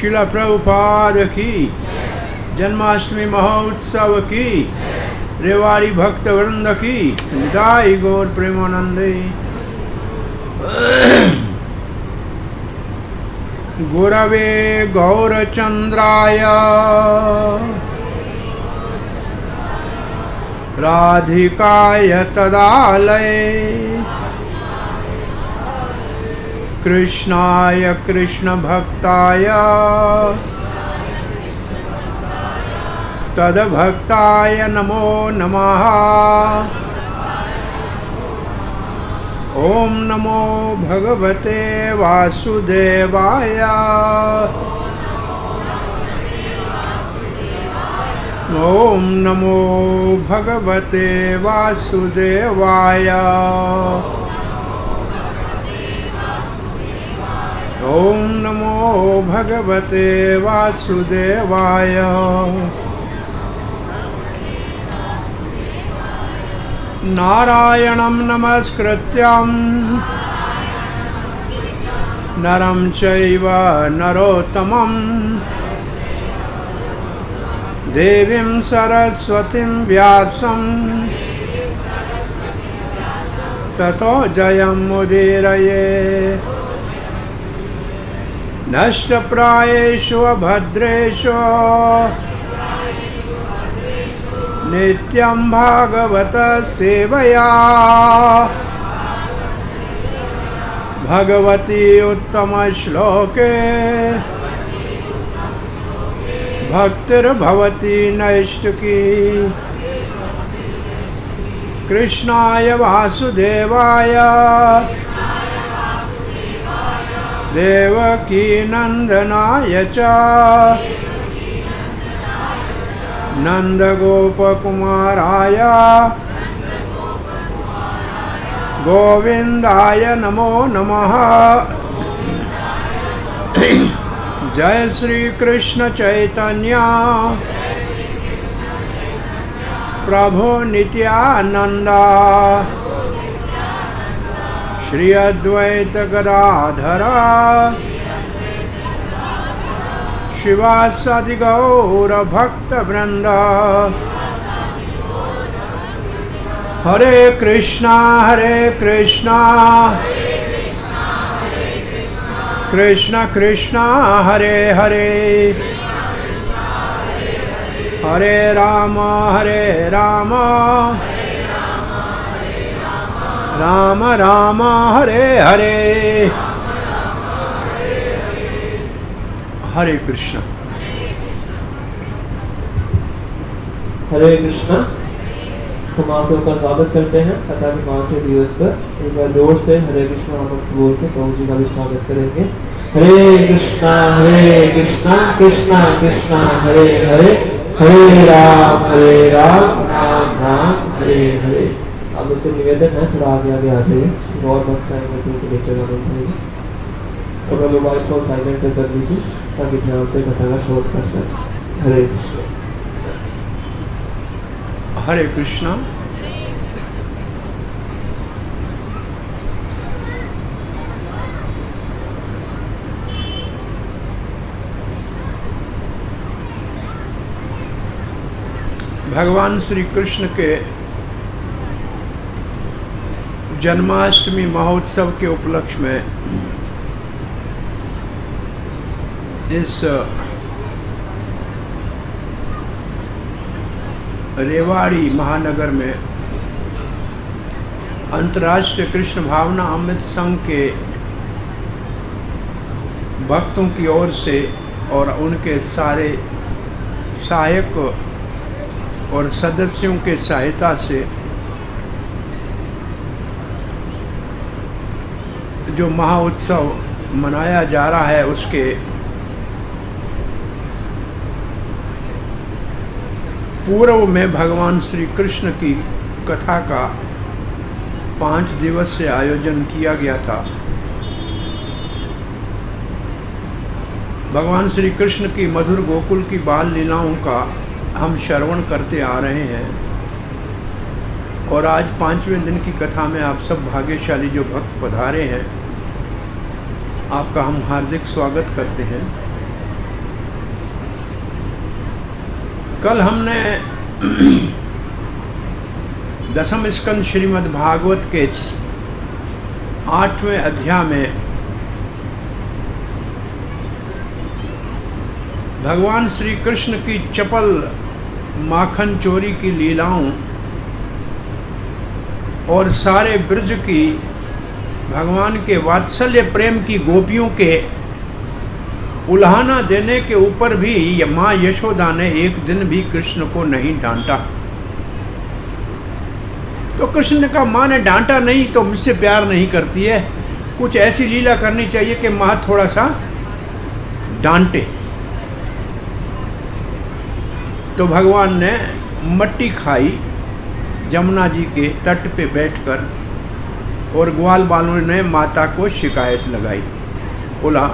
शिला प्रभुपाद की, जन्माष्टमी महोत्सव की, रेवाड़ी भक्त वृंद की, निताई गौर प्रेमानंदे। गुरवे गौरचंद्राय राधिकाय तदालये कृष्णाय कृष्ण भक्ताय तद्भक्ताय नमो नमः। ओम नमो भगवते वासुदेवाय। ओम नमो भगवते वासुदेवाय। ओम नमो भगवते वासुदेवाय। नारायणं नमस्कृत्यं नरं चैव नरोत्तमं देवीं सरस्वतीं व्यासं ततो जयमुदीरये। नष्टप्रायेषु भद्रेषु नित्यं भागवत सेवया भगवती उत्तम श्लोके भक्तिर्भवती नैष्टिकी। कृष्णाय वासुदेवाय देवकी नंदनाय च नंदगोपकुमाराय गोविंदाय नमो नमः। जय श्री कृष्ण चैतन्य प्रभु नित्यानंद श्री अद्वैत गदाधर शिवासादि गौर भक्त वृंद। हरे कृष्णा कृष्ण कृष्णा हरे हरे, हरे राम राम राम हरे हरे। हरे कृष्ण। हरे कृष्णा। हम आप सबका स्वागत करते हैं कथा के 5वें दिवस पर। एक बार जोर से हरे कृष्णा बोल के प्रभु जी का भी स्वागत करेंगे। हरे कृष्णा कृष्णा कृष्णा हरे हरे, हरे राम राम राम हरे हरे। अब उससे निवेदन है थोड़ा आगे आगे आते हैं और भक्त आएंगे तो लेकर जाएंगे और मोबाइल को साइलेंट कर दीजिए ताकि ध्यान से कथा का श्रोत कर सकें। हरे कृष्ण। हरे कृष्णा। भगवान श्री कृष्ण के जन्माष्टमी महोत्सव के उपलक्ष्य में इस रेवाड़ी महानगर में अंतर्राष्ट्रीय कृष्ण भावना अमृत संघ के भक्तों की ओर से और उनके सारे सहायक और सदस्यों के सहायता से जो महाउत्सव मनाया जा रहा है उसके पूर्व में भगवान श्री कृष्ण की कथा का 5 दिवसीय आयोजन किया गया था। भगवान श्री कृष्ण की मधुर गोकुल की बाल लीलाओं का हम श्रवण करते आ रहे हैं और आज 5वें दिन की कथा में आप सब भाग्यशाली जो भक्त पधारे हैं आपका हम हार्दिक स्वागत करते हैं। कल हमने दसम स्कंद श्रीमद् भागवत के 8वें अध्याय में भगवान श्री कृष्ण की चपल माखन चोरी की लीलाओं और सारे ब्रज की भगवान के वात्सल्य प्रेम की गोपियों के उल्हाना देने के ऊपर भी माँ यशोदा ने एक दिन भी कृष्ण को नहीं डांटा। तो कृष्ण ने कहा माँ ने डांटा नहीं तो मुझसे प्यार नहीं करती है, कुछ ऐसी लीला करनी चाहिए कि माँ थोड़ा सा डांटे। तो भगवान ने मट्टी खाई जमुना जी के तट पे बैठकर और ग्वाल बालों ने माता को शिकायत लगाई, बोला।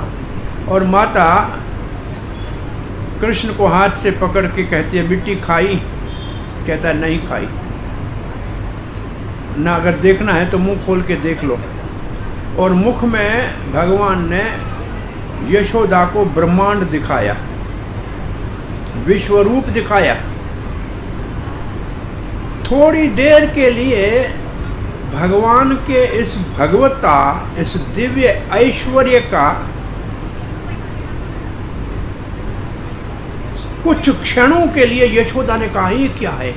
और माता कृष्ण को हाथ से पकड़ के कहती है मिट्टी खाई? कहता है नहीं खाई। ना अगर देखना है तो मुंह खोल के देख लो। और मुख में भगवान ने यशोदा को ब्रह्मांड दिखाया, विश्वरूप दिखाया। थोड़ी देर के लिए भगवान के इस भगवता, इस दिव्य ऐश्वर्य का कुछ क्षणों के लिए यशोदा ने कहा ये क्या है,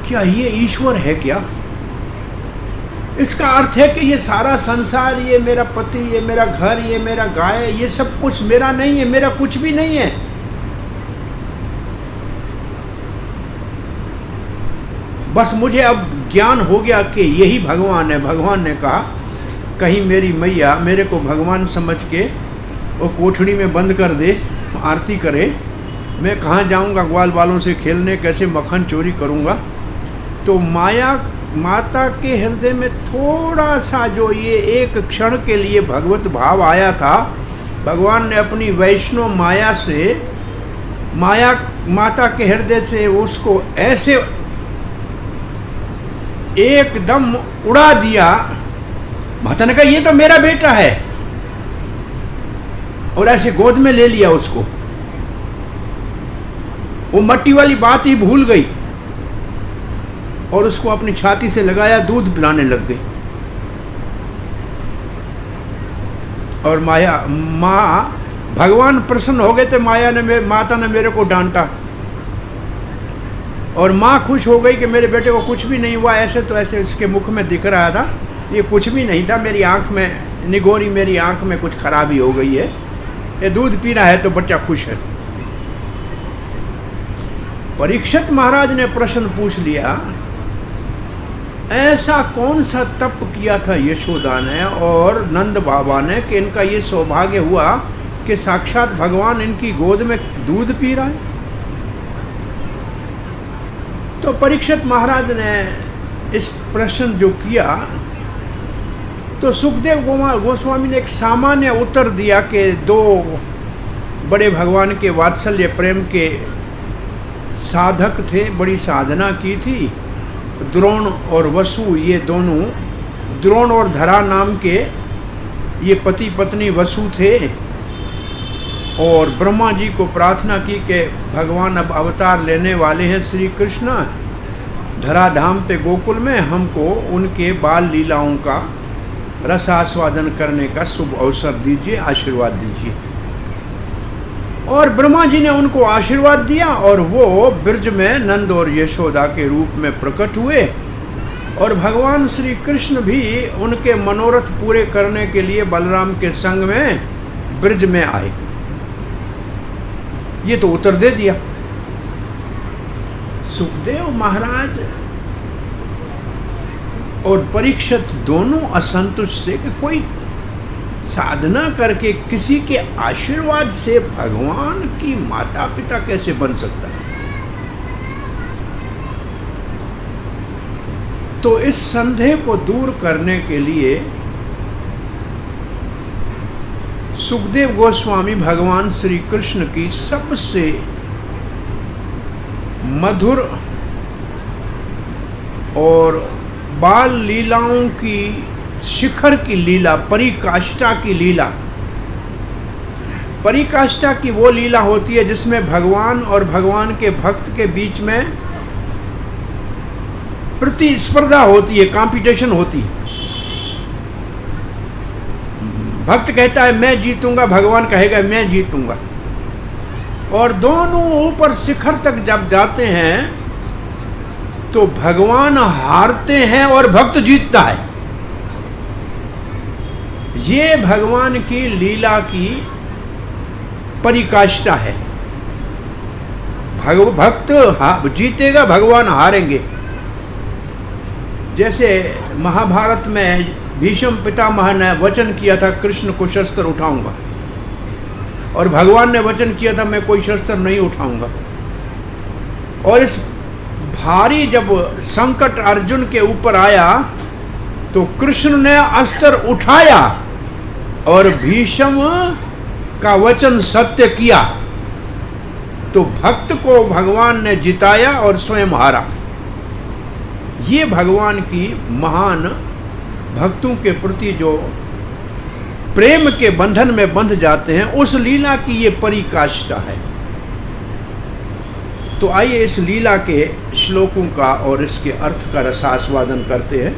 क्या ये ईश्वर है क्या? इसका अर्थ है कि ये सारा संसार, ये मेरा पति, ये मेरा घर, ये मेरा गाय, ये सब कुछ मेरा नहीं है, मेरा कुछ भी नहीं है। बस मुझे अब ज्ञान हो गया कि यही भगवान है। भगवान ने कहा कहीं मेरी मैया मेरे को भगवान समझ के वो कोठड़ी में बंद कर दे, आरती करे, मैं कहाँ जाऊँगा ग्वाल बालों से खेलने, कैसे मक्खन चोरी करूँगा? तो माता के हृदय में थोड़ा सा जो ये एक क्षण के लिए भगवत भाव आया था, भगवान ने अपनी वैष्णव माया से, माता के हृदय से उसको ऐसे एकदम उड़ा दिया। माता ने कहा ये तो मेरा बेटा है, और ऐसे गोद में ले लिया उसको। वो मट्टी वाली बात ही भूल गई और उसको अपनी छाती से लगाया, दूध पिलाने लग गई। और माँ भगवान प्रसन्न हो गए थे, माता ने मेरे को डांटा, और माँ खुश हो गई कि मेरे बेटे को कुछ भी नहीं हुआ। ऐसे तो ऐसे उसके मुख में दिख रहा था ये कुछ भी नहीं था, मेरी आंख में निगोरी, मेरी आंख में कुछ खराबी हो गई है, ये दूध पी रहा है तो बच्चा खुश है। परीक्षित महाराज ने प्रश्न पूछ लिया, ऐसा कौन सा तप किया था यशोदा ने और नंद बाबा ने कि इनका ये सौभाग्य हुआ कि साक्षात भगवान इनकी गोद में दूध पी रहा है? तो परीक्षित महाराज ने इस प्रश्न जो किया तो सुखदेव गोस्वामी ने एक सामान्य उत्तर दिया कि दो बड़े भगवान के वात्सल्य प्रेम के साधक थे, बड़ी साधना की थी, द्रोण और वसु, ये दोनों, द्रोण और धरा नाम के ये पति पत्नी वसु थे। और ब्रह्मा जी को प्रार्थना की कि भगवान अब अवतार लेने वाले हैं श्री कृष्ण, धराधाम पे गोकुल में हमको उनके बाल लीलाओं का रस आस्वादन करने का शुभ अवसर दीजिए, आशीर्वाद दीजिए। और ब्रह्मा जी ने उनको आशीर्वाद दिया और वो ब्रज में नंद और यशोदा के रूप में प्रकट हुए। और भगवान श्री कृष्ण भी उनके मनोरथ पूरे करने के लिए बलराम के संग में ब्रज में आए। ये तो उत्तर दे दिया। सुखदेव महाराज और परीक्षित दोनों असंतुष्ट से कि कोई साधना करके किसी के आशीर्वाद से भगवान की माता पिता कैसे बन सकता है? तो इस संदेह को दूर करने के लिए सुखदेव गोस्वामी भगवान श्री कृष्ण की सबसे मधुर और बाल लीलाओं की शिखर की लीला, परिकाष्ठा की लीला परिकाष्ठा की वो लीला होती है जिसमें भगवान और भगवान के भक्त के बीच में प्रतिस्पर्धा होती है, कंपटीशन होती है। भक्त कहता है मैं जीतूंगा, भगवान कहेगा मैं जीतूंगा, और दोनों ऊपर शिखर तक जब जाते हैं तो भगवान हारते हैं और भक्त जीतता है। ये भगवान की लीला की परिकाष्ठा है। भक्त जीतेगा, भगवान हारेंगे। जैसे महाभारत में भीष्म पितामह ने वचन किया था कृष्ण को शस्त्र उठाऊंगा, और भगवान ने वचन किया था मैं कोई शस्त्र नहीं उठाऊंगा। और इस भारी जब संकट अर्जुन के ऊपर आया तो कृष्ण ने अस्त्र उठाया और भीष्म का वचन सत्य किया, तो भक्त को भगवान ने जिताया और स्वयं हारा। ये भगवान की महान भक्तों के प्रति जो प्रेम के बंधन में बंध जाते हैं, उस लीला की ये परिकाष्ठा है। तो आइए इस लीला के श्लोकों का और इसके अर्थ का रसास्वादन करते हैं।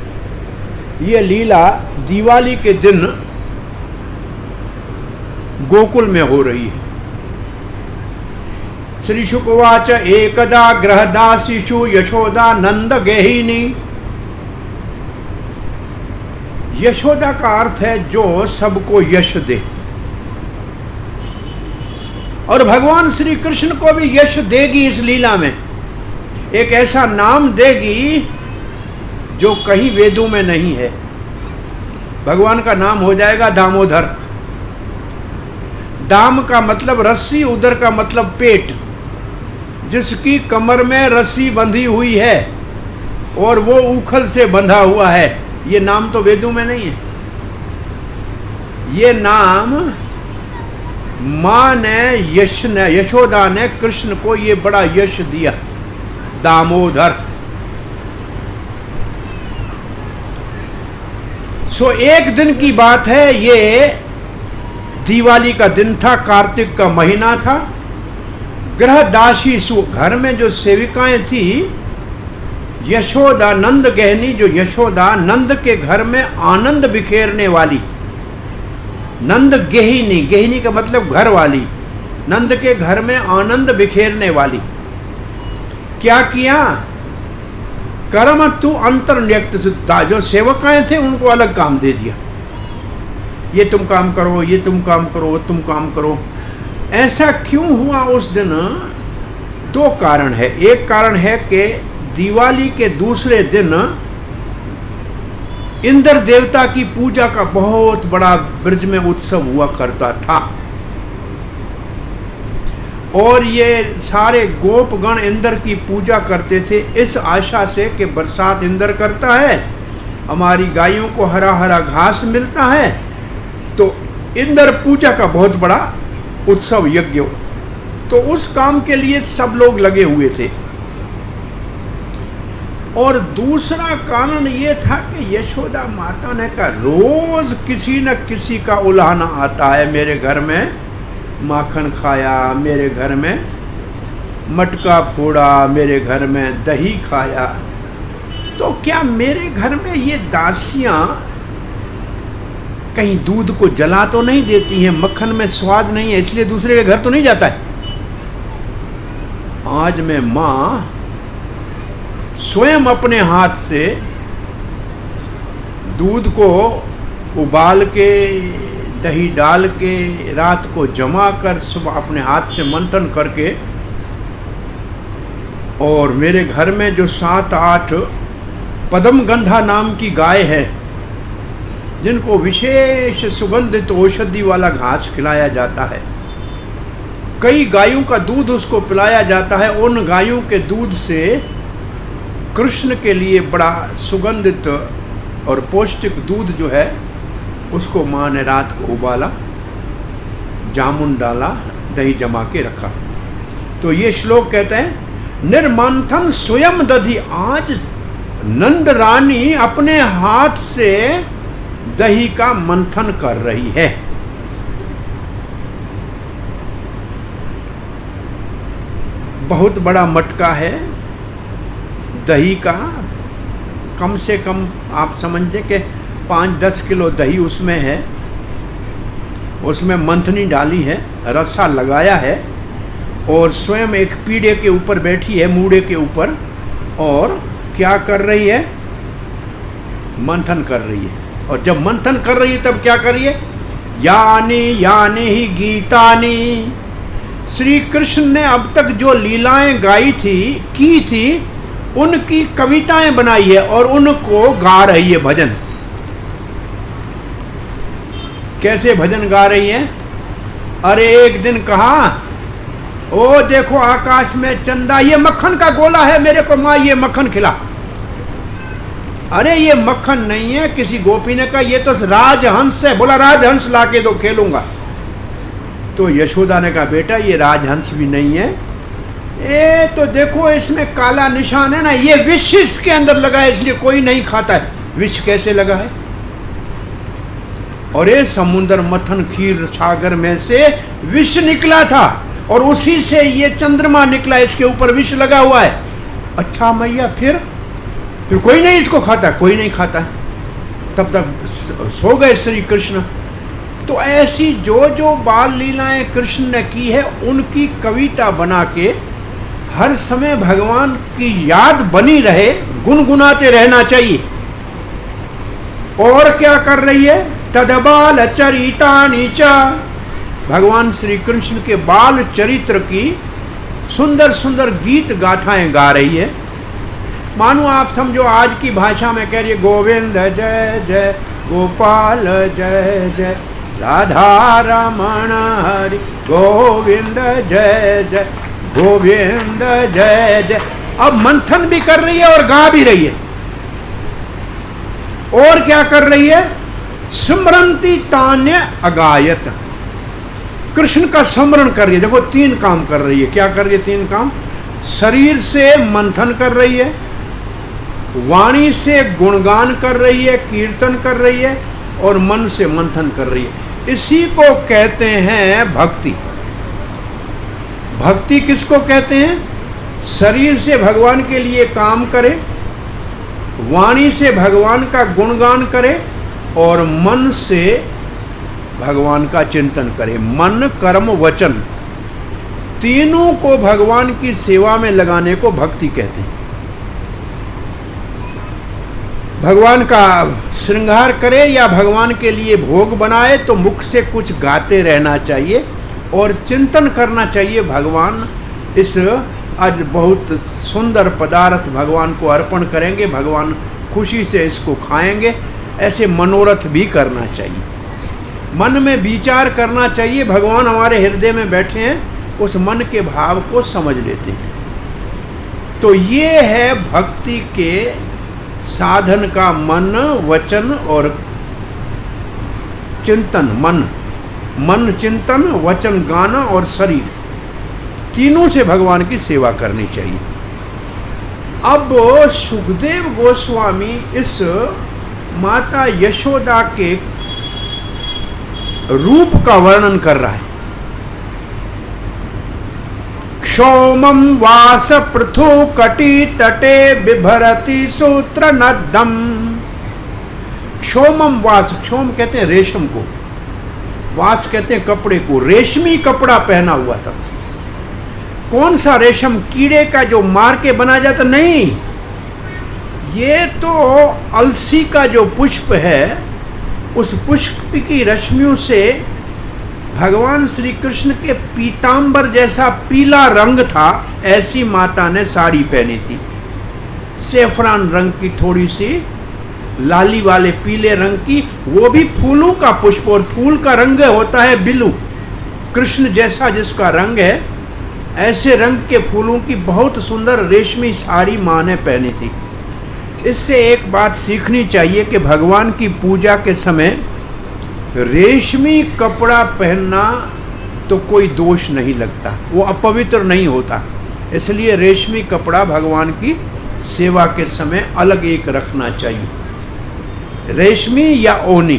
ये लीला दिवाली के दिन गोकुल में हो रही है। श्री शुकवाच एकदा गृहदासीषु यशोदा नंद गेहिनी। यशोदा का अर्थ है जो सबको यश दे, और भगवान श्री कृष्ण को भी यश देगी इस लीला में। एक ऐसा नाम देगी जो कहीं वेदों में नहीं है। भगवान का नाम हो जाएगा दामोदर। दाम का मतलब रस्सी, उदर का मतलब पेट। जिसकी कमर में रस्सी बंधी हुई है और वो उखल से बंधा हुआ है, ये नाम तो वेदों में नहीं है। ये नाम मां ने यशोदा ने कृष्ण को ये बड़ा यश दिया, दामोदर। सो एक दिन की बात है, ये दिवाली का दिन था, कार्तिक का महीना था। गृहदासी सु, घर में जो सेविकाएं थी, यशोदा नंद गहनी, जो यशोदा नंद के घर में आनंद बिखेरने वाली, नंद गेहिनी, गेहिनी का मतलब घर वाली, नंद के घर में आनंद बिखेरने वाली। क्या किया? कर्म तु अंतर्न्यक्त सुता, जो सेवकाएं थे उनको अलग काम दे दिया। ये तुम काम करो, ये तुम काम करो, वो तुम काम करो। ऐसा क्यों हुआ उस दिन? दो कारण है। एक कारण है कि दिवाली के दूसरे दिन इंद्र देवता की पूजा का बहुत बड़ा ब्रज में उत्सव हुआ करता था, और ये सारे गोपगण इंद्र की पूजा करते थे इस आशा से कि बरसात इंद्र करता है, हमारी गायों को हरा हरा घास मिलता है, तो इंद्र पूजा का बहुत बड़ा उत्सव यज्ञ। तो उस काम के लिए सब लोग लगे हुए थे। और दूसरा कारण ये था कि यशोदा माता ने कहा रोज किसी न किसी का उल्हाना आता है, मेरे घर में माखन खाया, मेरे घर में मटका फोड़ा, मेरे घर में दही खाया, तो क्या मेरे घर में ये दासियां कहीं दूध को जला तो नहीं देती हैं, मक्खन में स्वाद नहीं है इसलिए दूसरे के घर तो नहीं जाता है? आज मैं मां स्वयं अपने हाथ से दूध को उबाल के, दही डाल के, रात को जमा कर, सुबह अपने हाथ से मंथन करके, और मेरे घर में जो 7-8 पद्मगंधा नाम की गाय है, जिनको विशेष सुगंधित औषधि वाला घास खिलाया जाता है, कई गायों का दूध उसको पिलाया जाता है। उन गायों के दूध से कृष्ण के लिए बड़ा सुगंधित और पौष्टिक दूध जो है उसको माँ ने रात को उबाला, जामुन डाला, दही जमा के रखा। तो ये श्लोक कहते हैं निर्मंथन स्वयं दधि। आज नंद रानी अपने हाथ से दही का मंथन कर रही है। बहुत बड़ा मटका है दही का, कम से कम आप समझें कि 5-10 किलो दही उसमें है, उसमें मंथनी डाली है, रस्सा लगाया है और स्वयं एक पीढ़े के ऊपर बैठी है, मूड़े के ऊपर, और क्या कर रही है? मंथन कर रही है। और जब मंथन कर रही है तब क्या कर रही है? यानी यानी ही गीतानी, श्री कृष्ण ने अब तक जो लीलाएं गाई थी, की थी, उनकी कविताएं बनाई है और उनको गा रही है भजन। कैसे भजन गा रही है? अरे एक दिन कहा, ओ देखो आकाश में चंदा, ये मक्खन का गोला है, मेरे को माँ ये मक्खन खिला। अरे ये मक्खन नहीं है, किसी गोपी ने कहा ये तो राजहंस है। बोला राजहंस लाके दो, खेलूंगा। तो यशोदा ने कहा बेटा ये राजहंस भी नहीं है, ये तो देखो इसमें काला निशान है ना, ये विष इसके अंदर लगा है, इसलिए कोई नहीं खाता है। विष कैसे लगा है? और ये समुद्र मथन क्षीर सागर में से विष निकला था और उसी से ये चंद्रमा निकला, इसके ऊपर विष लगा हुआ है। अच्छा मैया फिर कोई नहीं इसको खाता? कोई नहीं खाता। तब तक सो गए श्री कृष्ण। तो ऐसी जो जो बाल लीलाएं कृष्ण ने की है उनकी कविता बना के हर समय भगवान की याद बनी रहे, गुनगुनाते रहना चाहिए। और क्या कर रही है? तदबाल चरितानि च, भगवान श्री कृष्ण के बाल चरित्र की सुंदर सुंदर गीत गाथाएं गा रही है। मानो आप समझो आज की भाषा में कह रही है गोविंद जय जय, गोपाल जय जय, राधा रमण हरि गोविंद जय जय, गोविंद जय जय। अब मंथन भी कर रही है और गा भी रही है। और क्या कर रही है? स्मरंती तान्य अगायत, कृष्ण का स्मरण कर रही है। देखो 3 काम कर रही है। क्या कर रही है? 3 काम। शरीर से मंथन कर रही है, वाणी से गुणगान कर रही है, कीर्तन कर रही है, और मन से मंथन कर रही है। इसी को कहते हैं भक्ति। भक्ति किसको कहते हैं? शरीर से भगवान के लिए काम करे, वाणी से भगवान का गुणगान करे और मन से भगवान का चिंतन करे। मन कर्म वचन तीनों को भगवान की सेवा में लगाने को भक्ति कहते हैं। भगवान का श्रृंगार करे या भगवान के लिए भोग बनाए तो मुख से कुछ गाते रहना चाहिए और चिंतन करना चाहिए। भगवान इस आज बहुत सुंदर पदार्थ भगवान को अर्पण करेंगे, भगवान खुशी से इसको खाएंगे, ऐसे मनोरथ भी करना चाहिए। मन में विचार करना चाहिए, भगवान हमारे हृदय में बैठे हैं, उस मन के भाव को समझ लेते हैं। तो ये है भक्ति के साधन का मन, वचन और चिंतन। मन चिंतन, वचन गाना और शरीर, तीनों से भगवान की सेवा करनी चाहिए। अब सुखदेव गोस्वामी इस माता यशोदा के रूप का वर्णन कर रहा है। क्षौमं वास पृथु कटी तटे बिभरति सूत्र नद्धम। क्षौमं वास, क्षौम कहते हैं रेशम को, वास कहते हैं कपड़े को। रेशमी कपड़ा पहना हुआ था। कौन सा रेशम? कीड़े का जो मार के बना जाता? नहीं, ये तो अलसी का जो पुष्प है, उस पुष्प की रश्मियों से भगवान श्री कृष्ण के पीतांबर जैसा पीला रंग था, ऐसी माता ने साड़ी पहनी थी। सेफरान रंग की, थोड़ी सी लाली वाले पीले रंग की, वो भी फूलों का पुष्प, और फूल का रंग होता है बिलू। कृष्ण जैसा जिसका रंग है, ऐसे रंग के फूलों की बहुत सुंदर रेशमी साड़ी माँ ने पहनी थी। इससे एक बात सीखनी चाहिए कि भगवान की पूजा के समय रेशमी कपड़ा पहनना तो कोई दोष नहीं लगता, वो अपवित्र नहीं होता। इसलिए रेशमी कपड़ा भगवान की सेवा के समय अलग एक रखना चाहिए। रेशमी या ओनी,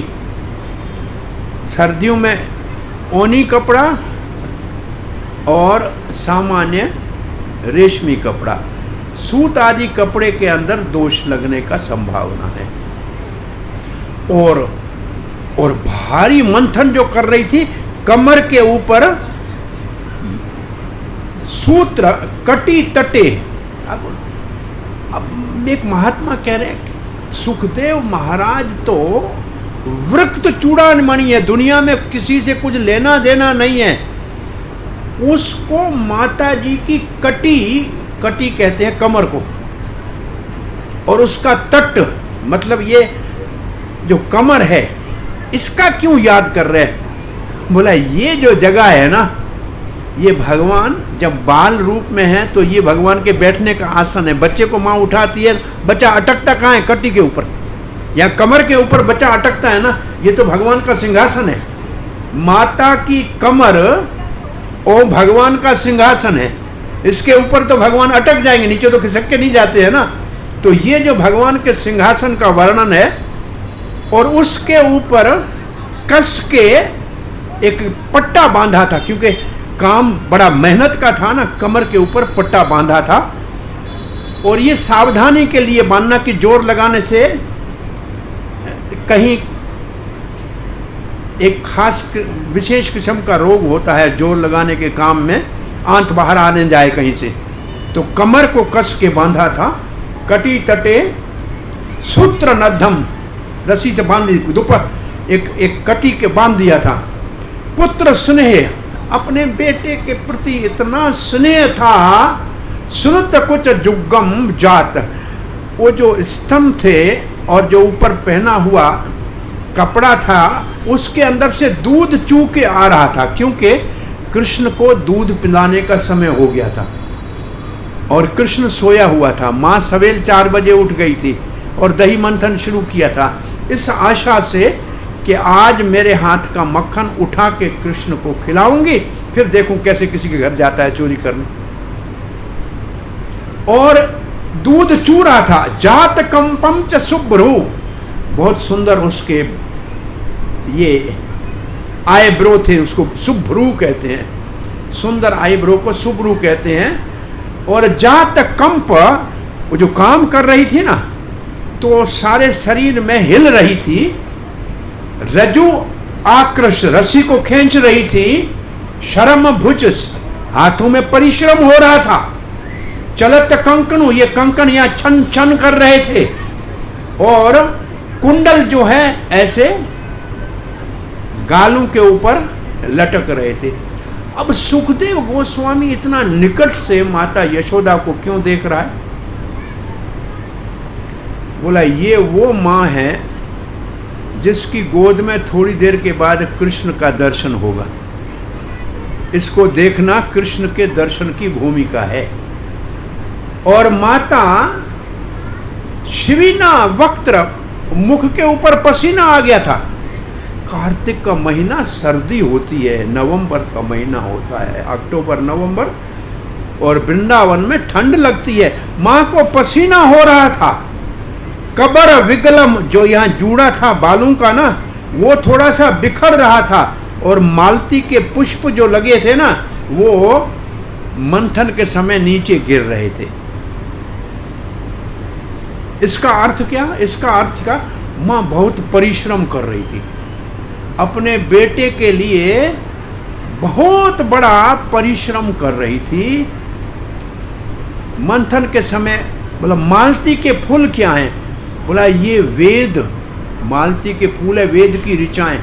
सर्दियों में ओनी कपड़ा और सामान्य रेशमी कपड़ा, सूत आदि कपड़े के अंदर दोष लगने का संभावना है। और भारी मंथन जो कर रही थी, कमर के ऊपर सूत्र कटी तटे। अब एक महात्मा कह रहे हैं सुखदेव महाराज तो वृक्त चूड़ामणि है, दुनिया में किसी से कुछ लेना देना नहीं है। उसको माता जी की कटी कहते हैं कमर को, और उसका तट मतलब ये जो कमर है इसका क्यों याद कर रहे हैं? बोला ये जो जगह है ना, ये भगवान जब बाल रूप में है तो ये भगवान के बैठने का आसन है। बच्चे को माँ उठाती है, बच्चा अटकता कहाँ है? कटी के ऊपर या कमर के ऊपर बच्चा अटकता है ना, ये तो भगवान का सिंहासन है। माता की कमर और भगवान का सिंहासन है, इसके ऊपर तो भगवान अटक जाएंगे, नीचे तो खिसक के नहीं जाते हैं ना। तो ये जो भगवान के सिंहासन का वर्णन है, और उसके ऊपर कस के एक पट्टा बांधा था, क्योंकि काम बड़ा मेहनत का था ना, कमर के ऊपर पट्टा बांधा था। और ये सावधानी के लिए बांधना कि जोर लगाने से कहीं एक खास विशेष किस्म का रोग होता है, जोर लगाने के काम में आंत बाहर आने जाए कहीं से। तो कमर को कस के बांधा था, कटी तटे सूत्र नद्धम, रस्सी से बांध दी, दोपहर एक कटी के बांध दिया था। पुत्र स्नेह, अपने बेटे के प्रति इतना स्नेह था। श्रुत कुछ जुग्गम जात, वो जो स्तंभ थे और जो ऊपर पहना हुआ कपड़ा था उसके अंदर से दूध चू के आ रहा था, क्योंकि कृष्ण को दूध पिलाने का समय हो गया था और कृष्ण सोया हुआ था। माँ सवेल 4 बजे उठ गई थी और दही मंथन शुरू किया था, इस आशा से कि आज मेरे हाथ का मक्खन उठा के कृष्ण को खिलाऊंगी, फिर देखूं कैसे किसी के घर जाता है चोरी करने। और दूध चू रहा था। जात कंपम च शुभ्रू, बहुत सुंदर उसके ये आईब्रो थे, उसको शुभ्रू कहते हैं, सुंदर आईब्रो को शुभ्रू कहते हैं। और जात कंप, वो जो काम कर रही थी ना, तो सारे शरीर में हिल रही थी। रजु आकृष, रस्सी को खींच रही थी। शर्म भुज, हाथों में परिश्रम हो रहा था। चलत कंकणु, ये कंकण यहाँ छन छन कर रहे थे। और कुंडल जो है ऐसे गालों के ऊपर लटक रहे थे। अब सुखदेव गोस्वामी इतना निकट से माता यशोदा को क्यों देख रहा है? बोला ये वो माँ है जिसकी गोद में थोड़ी देर के बाद कृष्ण का दर्शन होगा। इसको देखना कृष्ण के दर्शन की भूमिका है। और माता शिवीना वक्त्र, मुख के ऊपर पसीना आ गया था। कार्तिक का महीना सर्दी होती है, नवंबर का महीना होता है, अक्टूबर नवंबर, और वृंदावन में ठंड लगती है। माँ को पसीना हो रहा था। कबर विगलम, जो यहाँ जूड़ा था बालों का ना, वो थोड़ा सा बिखर रहा था। और मालती के पुष्प जो लगे थे ना, वो मंथन के समय नीचे गिर रहे थे। इसका अर्थ क्या? इसका अर्थ क्या? माँ बहुत परिश्रम कर रही थी अपने बेटे के लिए, बहुत बड़ा परिश्रम कर रही थी मंथन के समय। बोला मालती के फूल क्या हैं? बोला ये वेद, मालती के फूल है, वेद की ऋचाएं।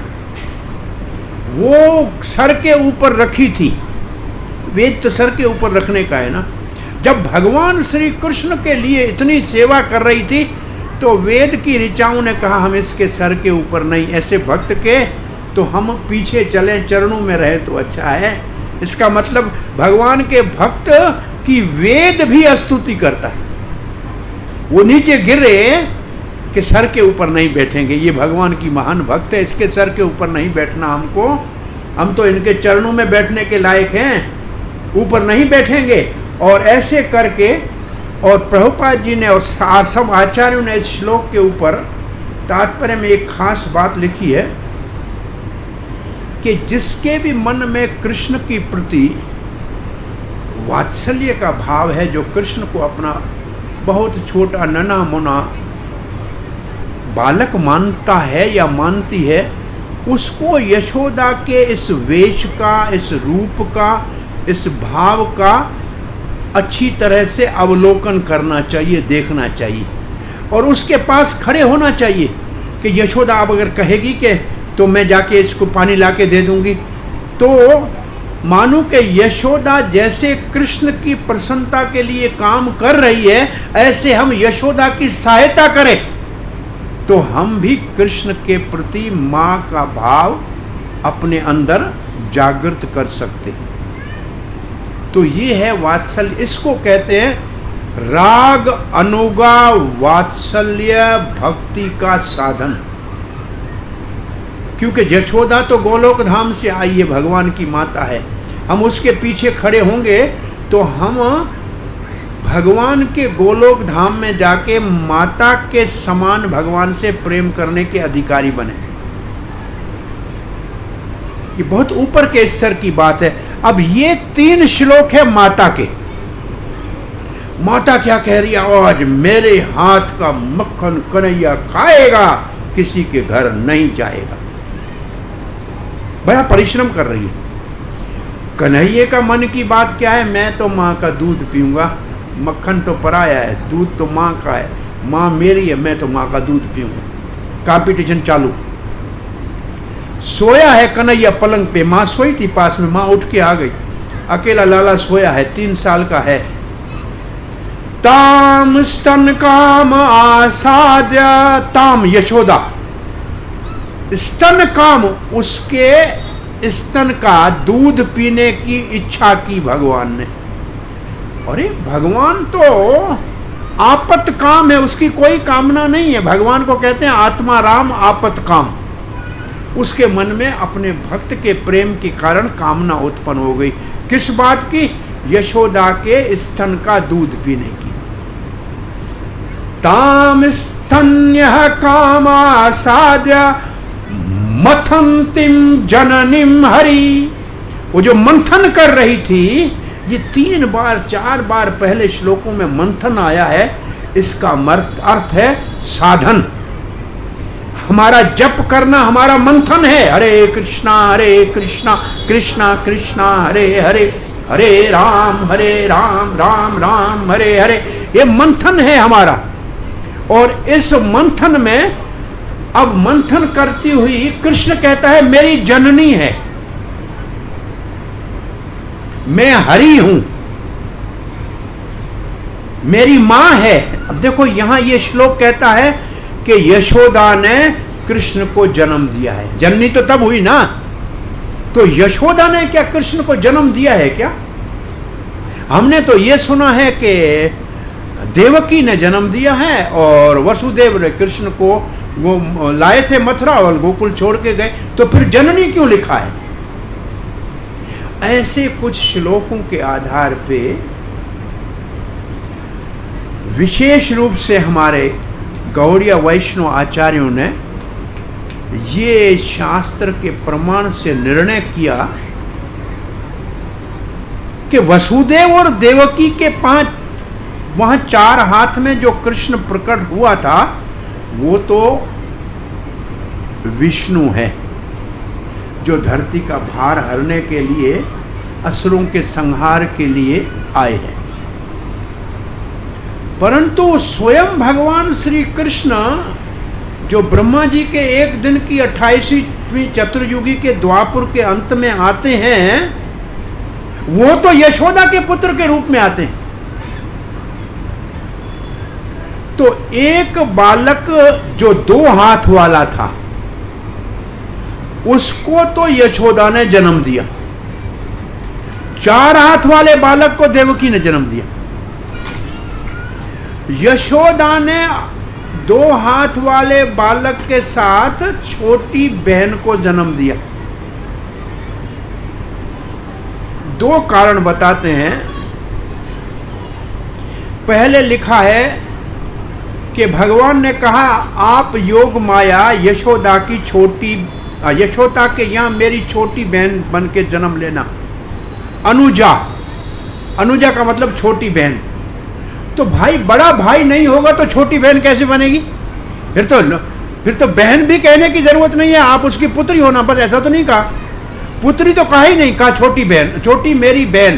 वो सर के ऊपर रखी थी। वेद तो सर के ऊपर रखने का है ना। जब भगवान श्री कृष्ण के लिए इतनी सेवा कर रही थी तो वेद की ऋचाओं ने कहा हम इसके सर के ऊपर नहीं, ऐसे भक्त के तो हम पीछे चले, चरणों में रहे तो अच्छा है। इसका मतलब भगवान के भक्त की वेद भी स्तुति करता है। वो नीचे गिरे कि सर के ऊपर नहीं बैठेंगे, ये भगवान की महान भक्त है, इसके सर के ऊपर नहीं बैठना हमको, हम तो इनके चरणों में बैठने के लायक हैं, ऊपर नहीं बैठेंगे। और ऐसे करके, और प्रभुपाद जी ने और सब आचार्यों ने इस श्लोक के ऊपर तात्पर्य में एक खास बात लिखी है कि जिसके भी मन में कृष्ण की प्रति वात्सल्य का भाव है जो कृष्ण को अपना बहुत छोटा नन्हा मुन्ना बालक मानता है या मानती है, उसको यशोदा के इस वेश का, इस रूप का, इस भाव का अच्छी तरह से अवलोकन करना चाहिए, देखना चाहिए और उसके पास खड़े होना चाहिए कि यशोदा अब अगर कहेगी कि तो मैं जाके इसको पानी लाके दे दूंगी, तो मानो कि यशोदा जैसे कृष्ण की प्रसन्नता के लिए काम कर रही है, ऐसे हम यशोदा की सहायता करें तो हम भी कृष्ण के प्रति माँ का भाव अपने अंदर जागृत कर सकते हैं। तो ये है वात्सल्य, इसको कहते हैं राग अनुगा वात्सल्य भक्ति का साधन। क्योंकि यशोदा तो गोलोक धाम से आई है, भगवान की माता है, हम उसके पीछे खड़े होंगे तो हम भगवान के गोलोक धाम में जाके माता के समान भगवान से प्रेम करने के अधिकारी बने। ये बहुत ऊपर के स्तर की बात है। अब ये 3 श्लोक है माता के। माता क्या कह रही है? आज मेरे हाथ का मक्खन कन्हैया खाएगा, किसी के घर नहीं जाएगा। बड़ा परिश्रम कर रही है। कन्हैया का मन की बात क्या है? मैं तो माँ का दूध पीऊंगा, मक्खन तो पराया है, दूध तो माँ का है, माँ मेरी है, मैं तो माँ का दूध पीऊंगा। कंपटीशन चालू। सोया है कन्हैया पलंग पे, माँ सोई थी पास में, माँ उठ के आ गई, अकेला लाला सोया है, 3 साल का है। ताम स्तन काम आसाद्य, ताम यशोदा, स्तन काम, उसके स्तन का दूध पीने की इच्छा की भगवान ने। अरे भगवान तो आपत काम है, उसकी कोई कामना नहीं है। भगवान को कहते हैं आत्मा राम आपत काम। उसके मन में अपने भक्त के प्रेम के कारण कामना उत्पन्न हो गई। किस बात की? यशोदा के स्तन का दूध पीने की। ताम स्तन्यः कामासाद्य मथंतिम जननीम हरि। वो जो मंथन कर रही थी, ये 3 बार 4 बार पहले श्लोकों में मंथन आया है। इसका अर्थ है साधन। हमारा जप करना हमारा मंथन है। हरे कृष्णा कृष्णा कृष्णा हरे हरे, हरे राम राम राम हरे हरे। ये मंथन है हमारा। और इस मंथन में अब मंथन करती हुई कृष्ण कहता है मेरी जननी है, मैं हरि हूं, मेरी मां है। अब देखो यहां ये श्लोक कहता है कि यशोदा ने कृष्ण को जन्म दिया है। जननी तो तब हुई ना, तो यशोदा ने क्या कृष्ण को जन्म दिया है क्या? हमने तो ये सुना है कि देवकी ने जन्म दिया है और वसुदेव ने कृष्ण को वो लाए थे मथुरा और गोकुल छोड़ के गए, तो फिर जननी क्यों लिखा है? ऐसे कुछ श्लोकों के आधार पे विशेष रूप से हमारे गौड़ीय वैष्णव आचार्यों ने ये शास्त्र के प्रमाण से निर्णय किया कि वसुदेव और देवकी के 5 वहां 4 हाथ में जो कृष्ण प्रकट हुआ था वो तो विष्णु है, जो धरती का भार हरने के लिए, असुरों के संहार के लिए आए हैं। परंतु स्वयं भगवान श्री कृष्ण जो ब्रह्मा जी के 1 दिन की 28वीं चतुर्युगी के द्वापर के अंत में आते हैं, वो तो यशोदा के पुत्र के रूप में आते हैं। तो एक बालक जो 2 हाथ वाला था उसको तो यशोदा ने जन्म दिया, 4 हाथ वाले बालक को देवकी ने जन्म दिया। यशोदा ने 2 हाथ वाले बालक के साथ छोटी बहन को जन्म दिया। 2 कारण बताते हैं। पहले लिखा है कि भगवान ने कहा आप योग माया यशोदा की यशोदा के यहाँ मेरी छोटी बहन बन के जन्म लेना, अनुजा। अनुजा का मतलब छोटी बहन। तो भाई बड़ा भाई नहीं होगा तो छोटी बहन कैसे बनेगी? फिर तो बहन भी कहने की जरूरत नहीं है, आप उसकी पुत्री होना, बस ऐसा तो नहीं कहा। पुत्री तो कहा ही नहीं, कहा छोटी बहन, छोटी मेरी बहन,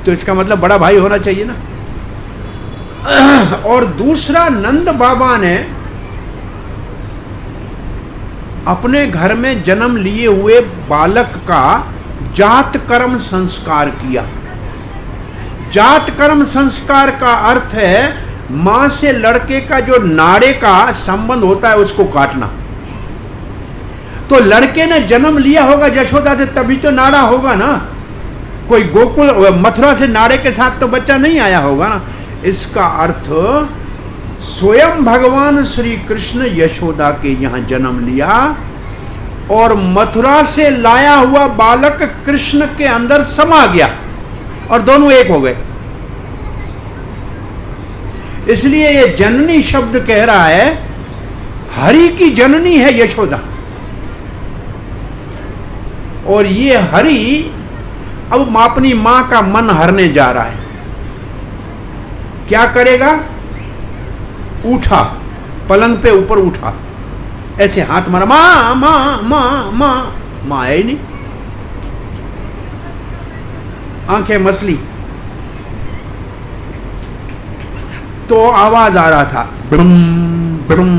तो इसका मतलब बड़ा भाई होना चाहिए ना। और दूसरा, नंद बाबा ने अपने घर में जन्म लिए हुए बालक का जात कर्म संस्कार किया। जात कर्म संस्कार का अर्थ है मां से लड़के का जो नाड़े का संबंध होता है उसको काटना। तो लड़के ने जन्म लिया होगा यशोदा से, तभी तो नाड़ा होगा ना। कोई गोकुल मथुरा से नाड़े के साथ तो बच्चा नहीं आया होगा ना। इसका अर्थ स्वयं भगवान श्री कृष्ण यशोदा के यहां जन्म लिया और मथुरा से लाया हुआ बालक कृष्ण के अंदर समा गया और दोनों एक हो गए। इसलिए ये जननी शब्द कह रहा है, हरि की जननी है यशोदा। और ये हरि अब अपनी मां का मन हरने जा रहा है। क्या करेगा? उठा, पलंग पे ऊपर उठा, ऐसे हाथ मारा, मां मां मां मां, मां है ही नहीं, आंखें मसली। तो आवाज आ रहा था ब्रम ब्रम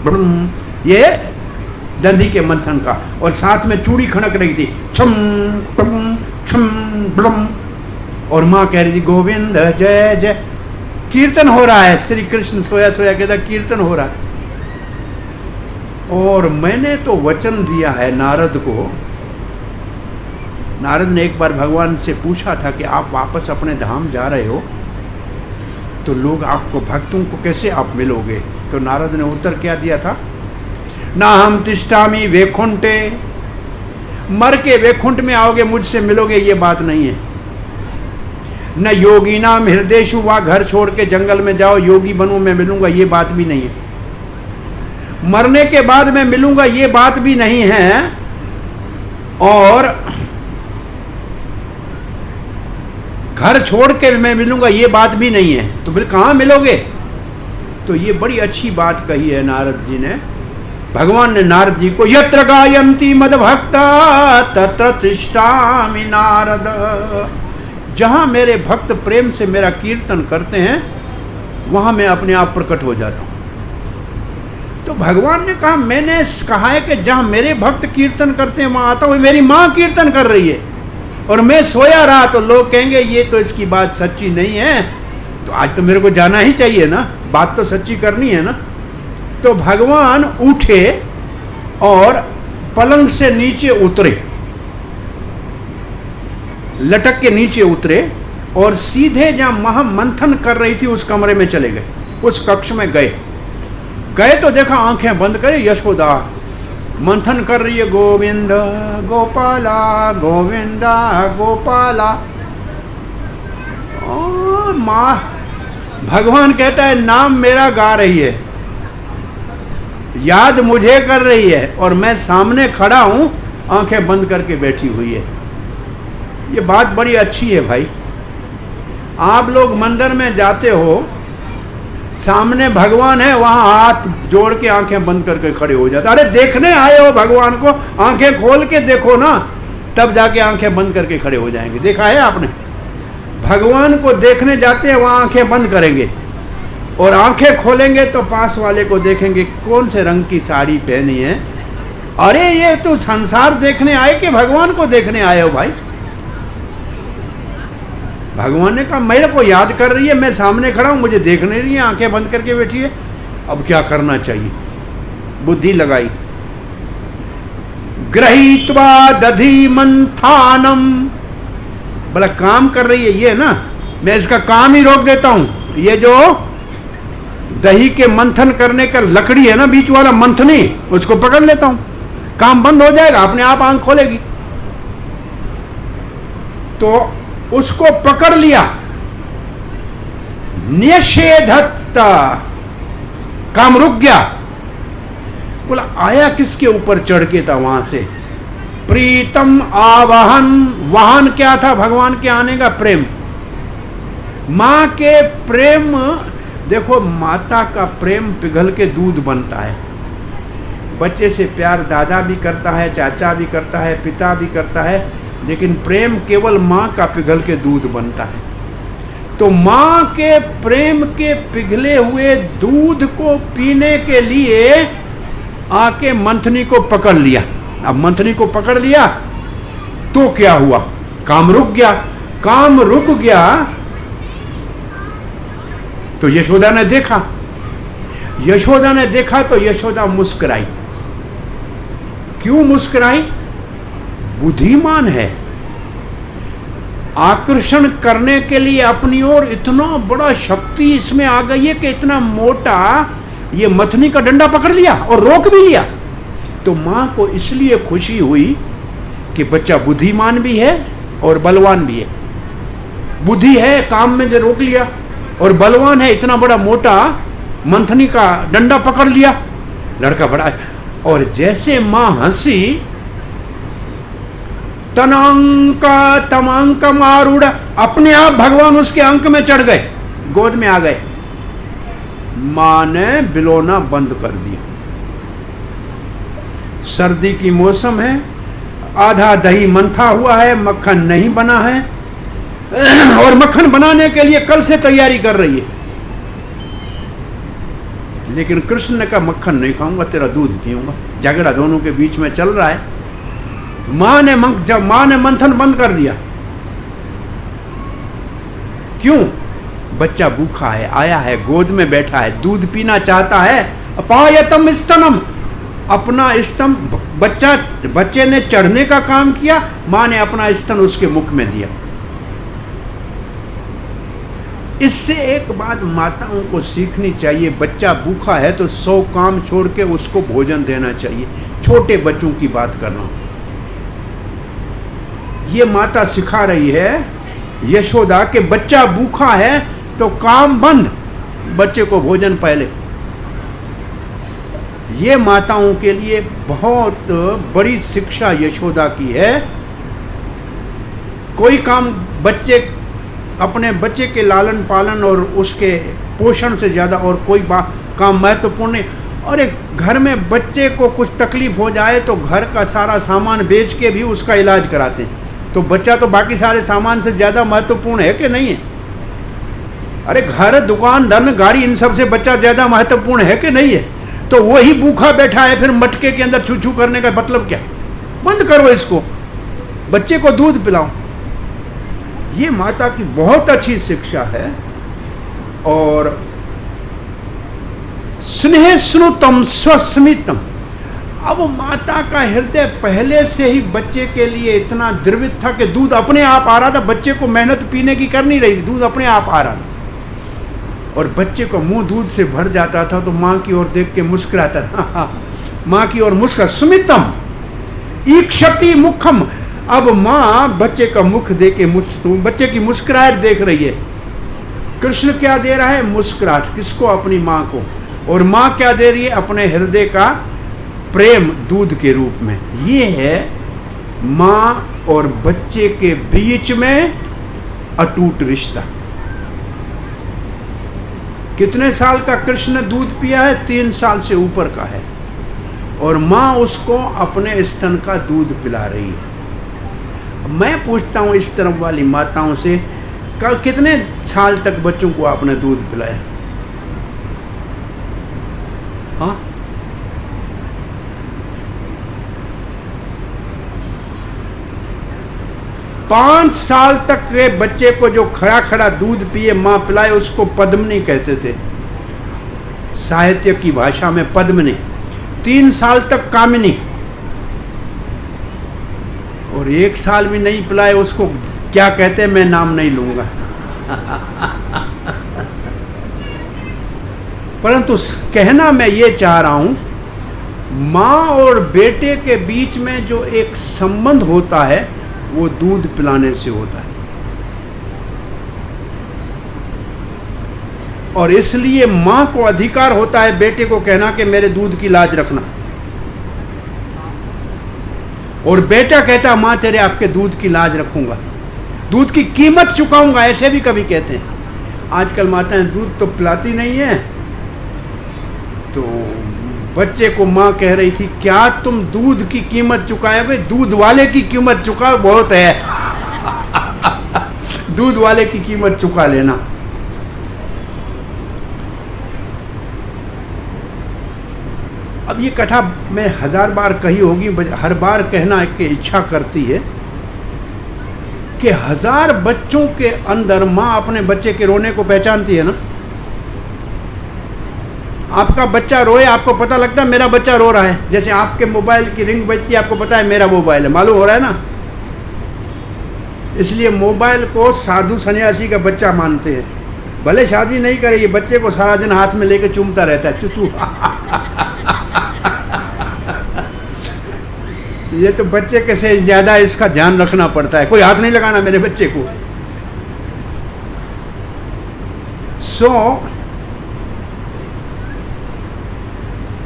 ब्रम, ये दंधी के मंथन का, और साथ में चूड़ी खड़क रही थी, छम छम छम ब्रम, और मां कह रही थी गोविंद जय जय। कीर्तन हो रहा है, श्री कृष्ण सोया सोया कहता कीर्तन हो रहा है। और मैंने तो वचन दिया है नारद को। नारद ने एक बार भगवान से पूछा था कि आप वापस अपने धाम जा रहे हो तो लोग आपको, भक्तों को कैसे आप मिलोगे? तो नारद ने उत्तर क्या दिया था? ना हम तिष्ठामी वैकुंठे, मर के वैकुंठ में आओगे मुझसे मिलोगे, ये बात नहीं है। न योगी नाम हृदयशु, वा घर छोड़ के जंगल में जाओ योगी बनूं मैं मिलूंगा, ये बात भी नहीं है। मरने के बाद मैं मिलूंगा, ये बात भी नहीं है। और घर छोड़ के मैं मिलूंगा, ये बात भी नहीं है। तो फिर कहाँ मिलोगे? तो ये बड़ी अच्छी बात कही है नारद जी ने। भगवान ने नारद जी को, यत्र गायन्ति मद भक्ता तत्र तिष्ठामि नारद, जहां मेरे भक्त प्रेम से मेरा कीर्तन करते हैं वहां मैं अपने आप प्रकट हो जाता हूं। तो भगवान ने कहा, मैंने कहा है कि जहां मेरे भक्त कीर्तन करते हैं वहां आता हूं। मेरी मां कीर्तन कर रही है और मैं सोया रहा, तो लोग कहेंगे ये तो इसकी बात सच्ची नहीं है, तो आज तो मेरे को जाना ही चाहिए ना, बात तो सच्ची करनी है ना। तो भगवान उठे और पलंग से नीचे उतरे, लटक के नीचे उतरे और सीधे जहां महामंथन कर रही थी उस कमरे में चले गए, उस कक्ष में गए। तो देखा आंखें बंद करे यशोदा मंथन कर रही है, गोविंद गोपाला गोविंदा गोपाला। मां, भगवान कहता है नाम मेरा गा रही है, याद मुझे कर रही है, और मैं सामने खड़ा हूं, आंखें बंद करके बैठी हुई है। ये बात बड़ी अच्छी है भाई। आप लोग मंदिर में जाते हो, सामने भगवान है, वहां हाथ जोड़ के आंखें बंद करके खड़े हो जाते। अरे देखने आए हो भगवान को, आंखें खोल के देखो ना, तब जाके आंखें बंद करके खड़े हो जाएंगे। देखा है आपने? भगवान को देखने जाते हैं, वहां आंखें बंद करेंगे और आंखें खोलेंगे तो पास वाले को देखेंगे कौन से रंग की साड़ी पहनी है। अरे ये तो संसार देखने आए कि भगवान को देखने आए हो भाई? भगवान ने कहा मेरे को याद कर रही है, मैं सामने खड़ा हूं, मुझे देख नहीं रही है, आंखें बंद करके बैठी है। अब क्या करना चाहिए? बुद्धि लगाई, गृहीत्वा दधी मंथानम, बोला काम कर रही है ये ना, मैं इसका काम ही रोक देता हूं। ये जो दही के मंथन करने का लकड़ी है ना बीच वाला मंथनी, उसको पकड़ लेता हूं, काम बंद हो जाएगा, अपने आप आंख खोलेगी। तो उसको पकड़ लिया, निषेधत्त, काम रुक गया। बोला आया किसके ऊपर चढ़ के था वहां से? प्रीतम आवाहन, वाहन क्या था भगवान के आने का? प्रेम। माँ के प्रेम, देखो माता का प्रेम पिघल के दूध बनता है। बच्चे से प्यार दादा भी करता है, चाचा भी करता है, पिता भी करता है, लेकिन प्रेम केवल माँ का पिघल के दूध बनता है। तो माँ के प्रेम के पिघले हुए दूध को पीने के लिए आके मंथनी को पकड़ लिया। अब मंथनी को पकड़ लिया तो क्या हुआ? काम रुक गया। काम रुक गया तो यशोदा ने देखा। यशोदा ने देखा तो यशोदा मुस्कुराई। क्यों मुस्कुराई? बुद्धिमान है, आकर्षण करने के लिए अपनी ओर इतना बड़ा शक्ति इसमें आ गई है कि इतना मोटा ये मथनी का डंडा पकड़ लिया और रोक भी लिया। तो मां को इसलिए खुशी हुई कि बच्चा बुद्धिमान भी है और बलवान भी है। बुद्धि है, काम में जो रोक लिया, और बलवान है, इतना बड़ा मोटा मंथनी का डंडा पकड़ लिया। लड़का बड़ा है। और जैसे मां हंसी, तनांका तमांक मारूढ़, अपने आप भगवान उसके अंक में चढ़ गए, गोद में आ गए। मां ने बिलोना बंद कर दिया। सर्दी की मौसम है, आधा दही मंथा हुआ है, मक्खन नहीं बना है, और मक्खन बनाने के लिए कल से तैयारी कर रही है। लेकिन कृष्ण ने कहा मक्खन नहीं खाऊंगा, तेरा दूध पीऊंगा। झगड़ा दोनों के बीच में चल रहा है। जब मां ने मंथन बंद कर दिया, क्यों? बच्चा भूखा है, आया है, गोद में बैठा है, दूध पीना चाहता है। अपायतम स्तनम, अपना स्तन बच्चे ने चढ़ने का काम किया, मां ने अपना स्तन उसके मुख में दिया। इससे एक बात माताओं को सीखनी चाहिए, बच्चा भूखा है तो 100 काम छोड़ के उसको भोजन देना चाहिए। छोटे बच्चों की बात कर रहा हूं। ये माता सिखा रही है यशोदा के बच्चा भूखा है तो काम बंद, बच्चे को भोजन पहले। ये माताओं के लिए बहुत बड़ी शिक्षा यशोदा की है। कोई काम अपने बच्चे के लालन पालन और उसके पोषण से ज़्यादा और कोई काम महत्वपूर्ण नहीं। और एक घर में बच्चे को कुछ तकलीफ हो जाए तो घर का सारा सामान बेच के भी उसका इलाज कराते हैं। तो बच्चा तो बाकी सारे सामान से ज़्यादा महत्वपूर्ण है कि नहीं है? अरे घर, दुकान, धन, गाड़ी, इन सब से बच्चा ज़्यादा महत्वपूर्ण है कि नहीं है? तो वही भूखा बैठा है, फिर मटके के अंदर छू छू करने का मतलब क्या? बंद करो इसको, बच्चे को दूध पिलाओ। ये माता की बहुत अच्छी शिक्षा है। और स्नेह स्नुतम स्वस्मितम, अब माता का हृदय पहले से ही बच्चे के लिए इतना द्रवित था कि दूध अपने आप आ रहा था। बच्चे को मेहनत पीने की करनी रही थी, दूध अपने आप आ रहा था। और बच्चे को मुंह दूध से भर जाता था तो माँ की ओर देख के मुस्कुराता था। माँ की ओर मुस्कुरा, सुमितम ईक्षति मुखम, अब माँ बच्चे का मुख देख के बच्चे की मुस्कुराहट देख रही है। कृष्ण क्या दे रहा है? मुस्कुराहट। किसको? अपनी माँ को। और माँ क्या दे रही है? अपने हृदय का प्रेम दूध के रूप में। ये है माँ और बच्चे के बीच में अटूट रिश्ता। कितने साल का कृष्ण ने दूध पिया है? 3 साल से ऊपर का है। और माँ उसको अपने स्तन का दूध पिला रही है। मैं पूछता हूँ इस तरफ वाली माताओं से, कितने साल तक बच्चों को आपने दूध पिलाया? हाँ, पांच साल तक के बच्चे को जो खड़ा खड़ा दूध पिए माँ पिलाए उसको पद्मिनी कहते थे, साहित्य की भाषा में पद्मिनी। 3 साल तक कामिनी। और 1 साल भी नहीं पिलाए उसको क्या कहते हैं, मैं नाम नहीं लूंगा। परंतु कहना मैं ये चाह रहा हूं, माँ और बेटे के बीच में जो एक संबंध होता है वो दूध पिलाने से होता है। और इसलिए माँ को अधिकार होता है बेटे को कहना कि मेरे दूध की लाज रखना। और बेटा कहता माँ तेरे आपके दूध की लाज रखूंगा, दूध की कीमत चुकाऊंगा, ऐसे भी कभी कहते हैं। आजकल माताएं दूध तो पिलाती नहीं है। तो बच्चे को माँ कह रही थी, क्या तुम दूध की कीमत चुकाओगे? दूध वाले की कीमत चुकाओ, बहुत है। दूध वाले की कीमत चुका लेना। अब ये कथा मैं 1000 बार कही होगी, हर बार कहना की इच्छा करती है कि 1000 बच्चों के अंदर माँ अपने बच्चे के रोने को पहचानती है ना। आपका बच्चा रोए, आपको पता लगता है मेरा बच्चा रो रहा है। जैसे आपके मोबाइल की रिंग बजती है, आपको पता है मेरा मोबाइल है, मालूम हो रहा है ना। इसलिए मोबाइल को साधु सन्यासी का बच्चा मानते हैं। भले शादी नहीं करे, ये बच्चे को सारा दिन हाथ में लेके चूमता रहता है, चुचू। ये तो बच्चे के से ज्यादा इसका ध्यान रखना पड़ता है। कोई हाथ नहीं लगाना मेरे बच्चे को।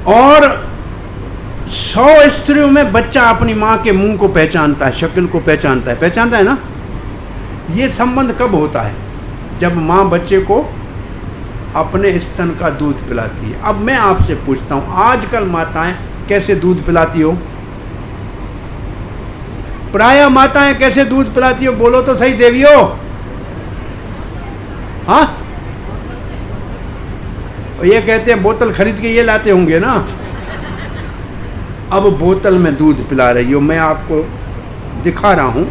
और 100 स्त्रियों में बच्चा अपनी माँ के मुंह को पहचानता है, शक्ल को पहचानता है ना। ये संबंध कब होता है? जब माँ बच्चे को अपने स्तन का दूध पिलाती है। अब मैं आपसे पूछता हूँ, आजकल माताएं कैसे दूध पिलाती हो? प्रायः माताएं कैसे दूध पिलाती हो? बोलो तो सही देवियों। हाँ, ये कहते हैं बोतल खरीद के ये लाते होंगे ना। अब बोतल में दूध पिला रही हो, मैं आपको दिखा रहा हूं।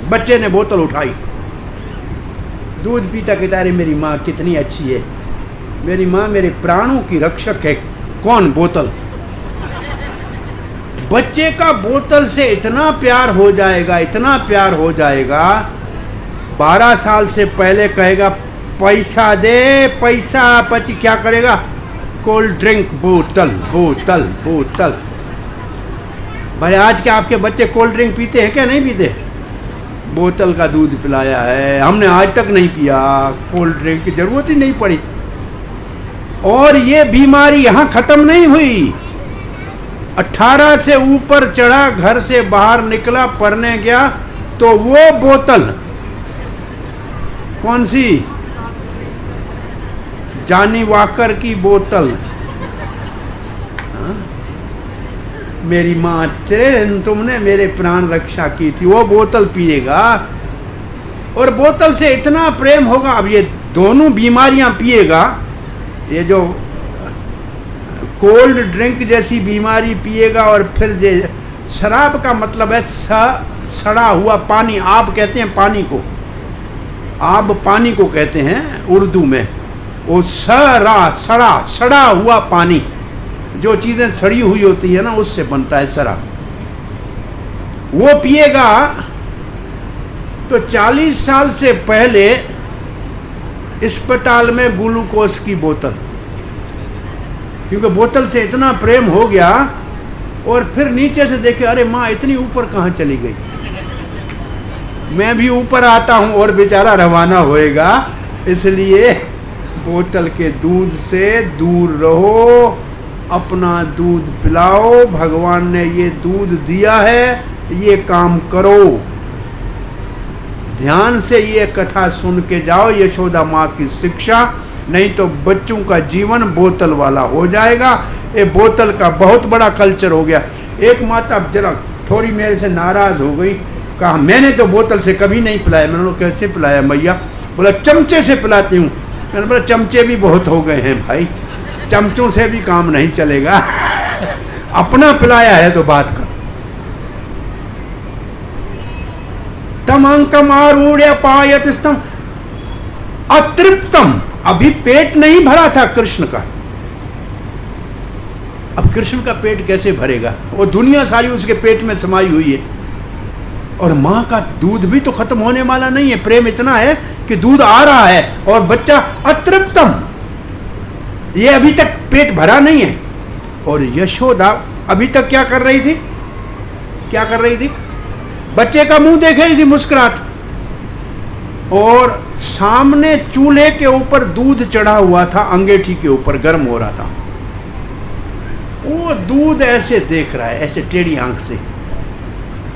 बच्चे ने बोतल उठाई, दूध पीता कहता है मेरी माँ कितनी अच्छी है, मेरी माँ मेरे प्राणों की रक्षक है। कौन? बोतल। बच्चे का बोतल से इतना प्यार हो जाएगा, इतना प्यार हो जाएगा, 12 साल से पहले कहेगा पैसा दे, पैसा। पति क्या करेगा? कोल्ड ड्रिंक, बोतल बोतल बोतल। भाई आज के आपके बच्चे कोल्ड ड्रिंक पीते हैं क्या? नहीं पीते। बोतल का दूध पिलाया है हमने, आज तक नहीं पिया कोल्ड ड्रिंक की जरूरत ही नहीं पड़ी। और ये बीमारी यहाँ खत्म नहीं हुई। 18 से ऊपर चढ़ा, घर से बाहर निकला, पढ़ने गया, तो वो बोतल कौन सी? जॉनी वॉकर की बोतल। मेरी माँ तुमने मेरे प्राण रक्षा की थी, वो बोतल पिएगा। और बोतल से इतना प्रेम होगा। अब ये दोनों बीमारियां पिएगा, ये जो कोल्ड ड्रिंक जैसी बीमारी पिएगा, और फिर शराब का मतलब है सड़ा हुआ पानी। आप कहते हैं पानी को, आप पानी को कहते हैं उर्दू में। वो सड़ा हुआ पानी, जो चीजें सड़ी हुई होती है ना, उससे बनता है शराब। वो पिएगा तो 40 साल से पहले अस्पताल में ग्लूकोज की बोतल, क्योंकि बोतल से इतना प्रेम हो गया। और फिर नीचे से देखे, अरे माँ इतनी ऊपर कहाँ चली गई, मैं भी ऊपर आता हूँ और बेचारा रवाना होएगा। इसलिए बोतल के दूध से दूर रहो, अपना दूध पिलाओ। भगवान ने ये दूध दिया है, ये काम करो। ध्यान से ये कथा सुन के जाओ, यशोदा माँ की शिक्षा। नहीं तो बच्चों का जीवन बोतल वाला हो जाएगा। ये बोतल का बहुत बड़ा कल्चर हो गया। एक माता जरा थोड़ी मेरे से नाराज हो गई, कहा मैंने तो बोतल से कभी नहीं पिलाया। मैंने बोला कैसे पिलाया मैया? बोला चमचे से पिलाती हूँ। मैंने बोला चमचे भी बहुत हो गए हैं भाई, चमचों से भी काम नहीं चलेगा। अपना पिलाया है तो बात कर। तम अंकम आरूढ़ पायत स्तम अतृप्तम। अभी पेट नहीं भरा था कृष्ण का। अब कृष्ण का पेट कैसे भरेगा? वो दुनिया सारी उसके पेट में समाई हुई है। और माँ का दूध भी तो खत्म होने वाला नहीं है। प्रेम इतना है कि दूध आ रहा है और बच्चा अतृप्तम, ये अभी तक पेट भरा नहीं है। और यशोदा अभी तक क्या कर रही थी? क्या कर रही थी? बच्चे का मुंह देख रही थी, मुस्कुराहट। और सामने चूल्हे के ऊपर दूध चढ़ा हुआ था, अंगीठी के ऊपर गर्म हो रहा था। वो दूध ऐसे देख रहा है, ऐसे टेढ़ी आंख से।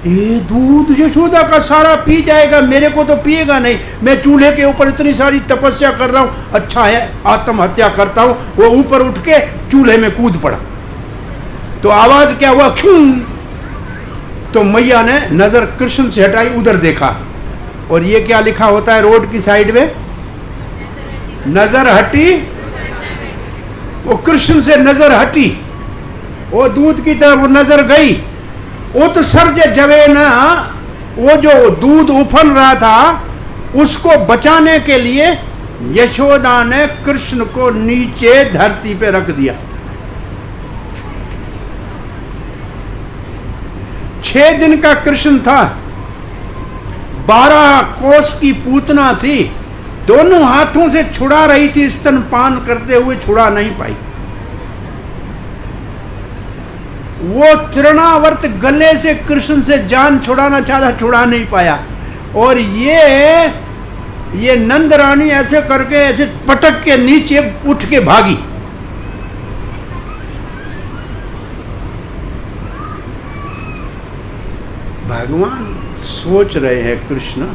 ये दूध यशोदा का सारा पी जाएगा, मेरे को तो पिएगा नहीं। मैं चूल्हे के ऊपर इतनी सारी तपस्या कर रहा हूँ, अच्छा है आत्महत्या करता हूँ। वो ऊपर उठ के चूल्हे में कूद पड़ा, तो आवाज क्या हुआ, क्यों? तो मैया ने नजर कृष्ण से हटाई, उधर देखा, और ये क्या लिखा होता है रोड की साइड में, नजर हटी। वो कृष्ण से नजर हटी, वो दूध की तरफ नजर गई। उत्सर्ज जवे ना, वो जो दूध उफल रहा था उसको बचाने के लिए यशोदा ने कृष्ण को नीचे धरती पे रख दिया। 6 दिन का कृष्ण था, 12 कोस की पूतना थी, दोनों हाथों से छुड़ा रही थी, स्तनपान करते हुए छुड़ा नहीं पाई। वो तृणावर्त गले से कृष्ण से जान छुड़ाना चाहता, छुड़ा नहीं पाया। और ये नंद रानी ऐसे करके ऐसे पटक के नीचे उठ के भागी। भगवान सोच रहे हैं, कृष्ण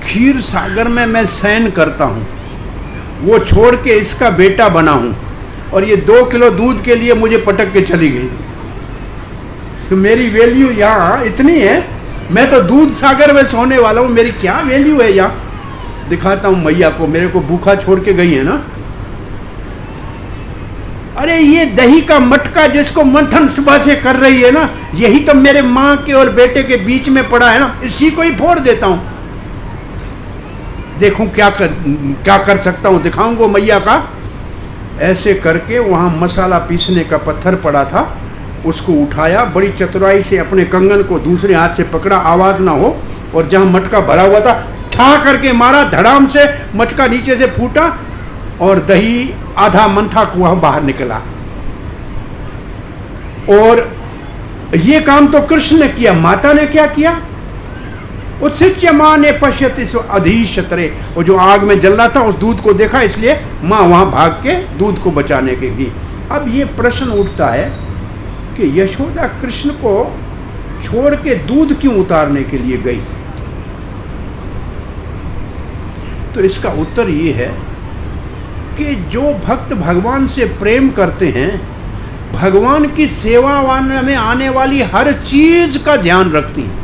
क्षीर सागर में मैं शयन करता हूं, वो छोड़ के इसका बेटा बना हूं, और ये 2 किलो दूध के लिए मुझे पटक के चली गई। तो मेरी वैल्यू यहाँ इतनी है, मैं तो दूध सागर में सोने वाला हूँ, मेरी क्या वैल्यू है यहाँ। दिखाता हूँ मैया को, मेरे को भूखा छोड़ के गई है ना। अरे ये दही का मटका जिसको मंथन सुबह से कर रही है ना, यही तो मेरे माँ के और बेटे के बीच में पड़ा है ना, इसी को ही फोड़ देता हूँ। देखूं क्या कर सकता हूँ, दिखाऊंगा मैया का। ऐसे करके वहाँ मसाला पीसने का पत्थर पड़ा था, उसको उठाया, बड़ी चतुराई से अपने कंगन को दूसरे हाथ से पकड़ा, आवाज ना हो, और जहाँ मटका भरा हुआ था ठा करके मारा, धड़ाम से मटका नीचे से फूटा, और दही आधा मंथा कुआं बाहर निकला। और ये काम तो कृष्ण ने किया, माता ने क्या किया, उत्सिच्य माँ ने पश्यति अधीशतरे, वो जो आग में जल रहा था उस दूध को देखा, इसलिए माँ वहां भाग के दूध को बचाने के गई। अब ये प्रश्न उठता है कि यशोदा कृष्ण को छोड़ के दूध क्यों उतारने के लिए गई। तो इसका उत्तर ये है कि जो भक्त भगवान से प्रेम करते हैं, भगवान की सेवा में आने वाली हर चीज का ध्यान रखती हैं।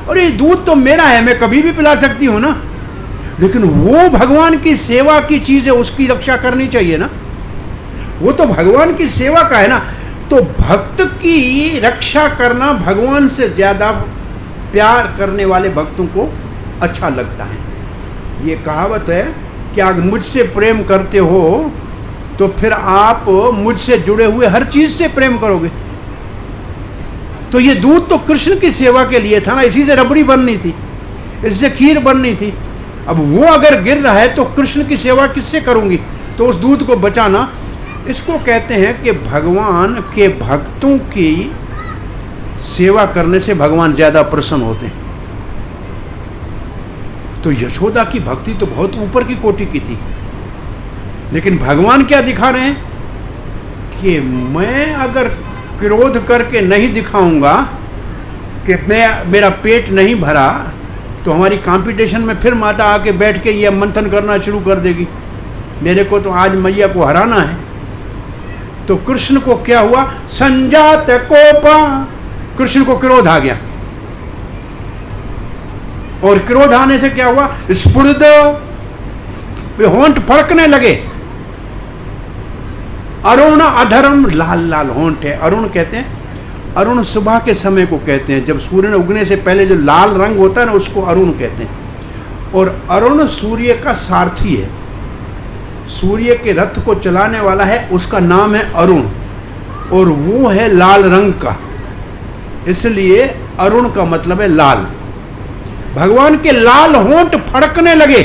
और ये दूध तो मेरा है, मैं कभी भी पिला सकती हूं ना, लेकिन वो भगवान की सेवा की चीज है, उसकी रक्षा करनी चाहिए ना, वो तो भगवान की सेवा का है ना। तो भक्त की रक्षा करना भगवान से ज्यादा प्यार करने वाले भक्तों को अच्छा लगता है। ये कहावत है कि अगर मुझसे प्रेम करते हो तो फिर आप मुझसे जुड़े हुए हर चीज से प्रेम करोगे। तो ये दूध तो कृष्ण की सेवा के लिए था ना, इसी से रबड़ी बननी थी, इससे खीर बननी थी। अब वो अगर गिर रहा है तो कृष्ण की सेवा किससे करूंगी, तो उस दूध को बचाना। इसको कहते हैं कि भगवान के भक्तों की सेवा करने से भगवान ज्यादा प्रसन्न होते हैं। तो यशोदा की भक्ति तो बहुत ऊपर की कोटि की थी, लेकिन भगवान क्या दिखा रहे हैं कि मैं अगर क्रोध करके नहीं दिखाऊंगा कि मेरा पेट नहीं भरा, तो हमारी कंपटीशन में फिर माता आके बैठ के ये मंथन करना शुरू कर देगी, मेरे को तो आज मैया को हराना है। तो कृष्ण को क्या हुआ, संजात कोपा, कृष्ण को क्रोध आ गया, और क्रोध आने से क्या हुआ, स्फुरद, होंठ फड़कने लगे। अरुण अधर्म, लाल लाल होंठ है, अरुण कहते हैं, अरुण सुबह के समय को कहते हैं, जब सूर्य उगने से पहले जो लाल रंग होता है ना, उसको अरुण कहते हैं। और अरुण सूर्य का सारथी है, सूर्य के रथ को चलाने वाला है, उसका नाम है अरुण, और वो है लाल रंग का, इसलिए अरुण का मतलब है लाल। भगवान के लाल होंठ फड़कने लगे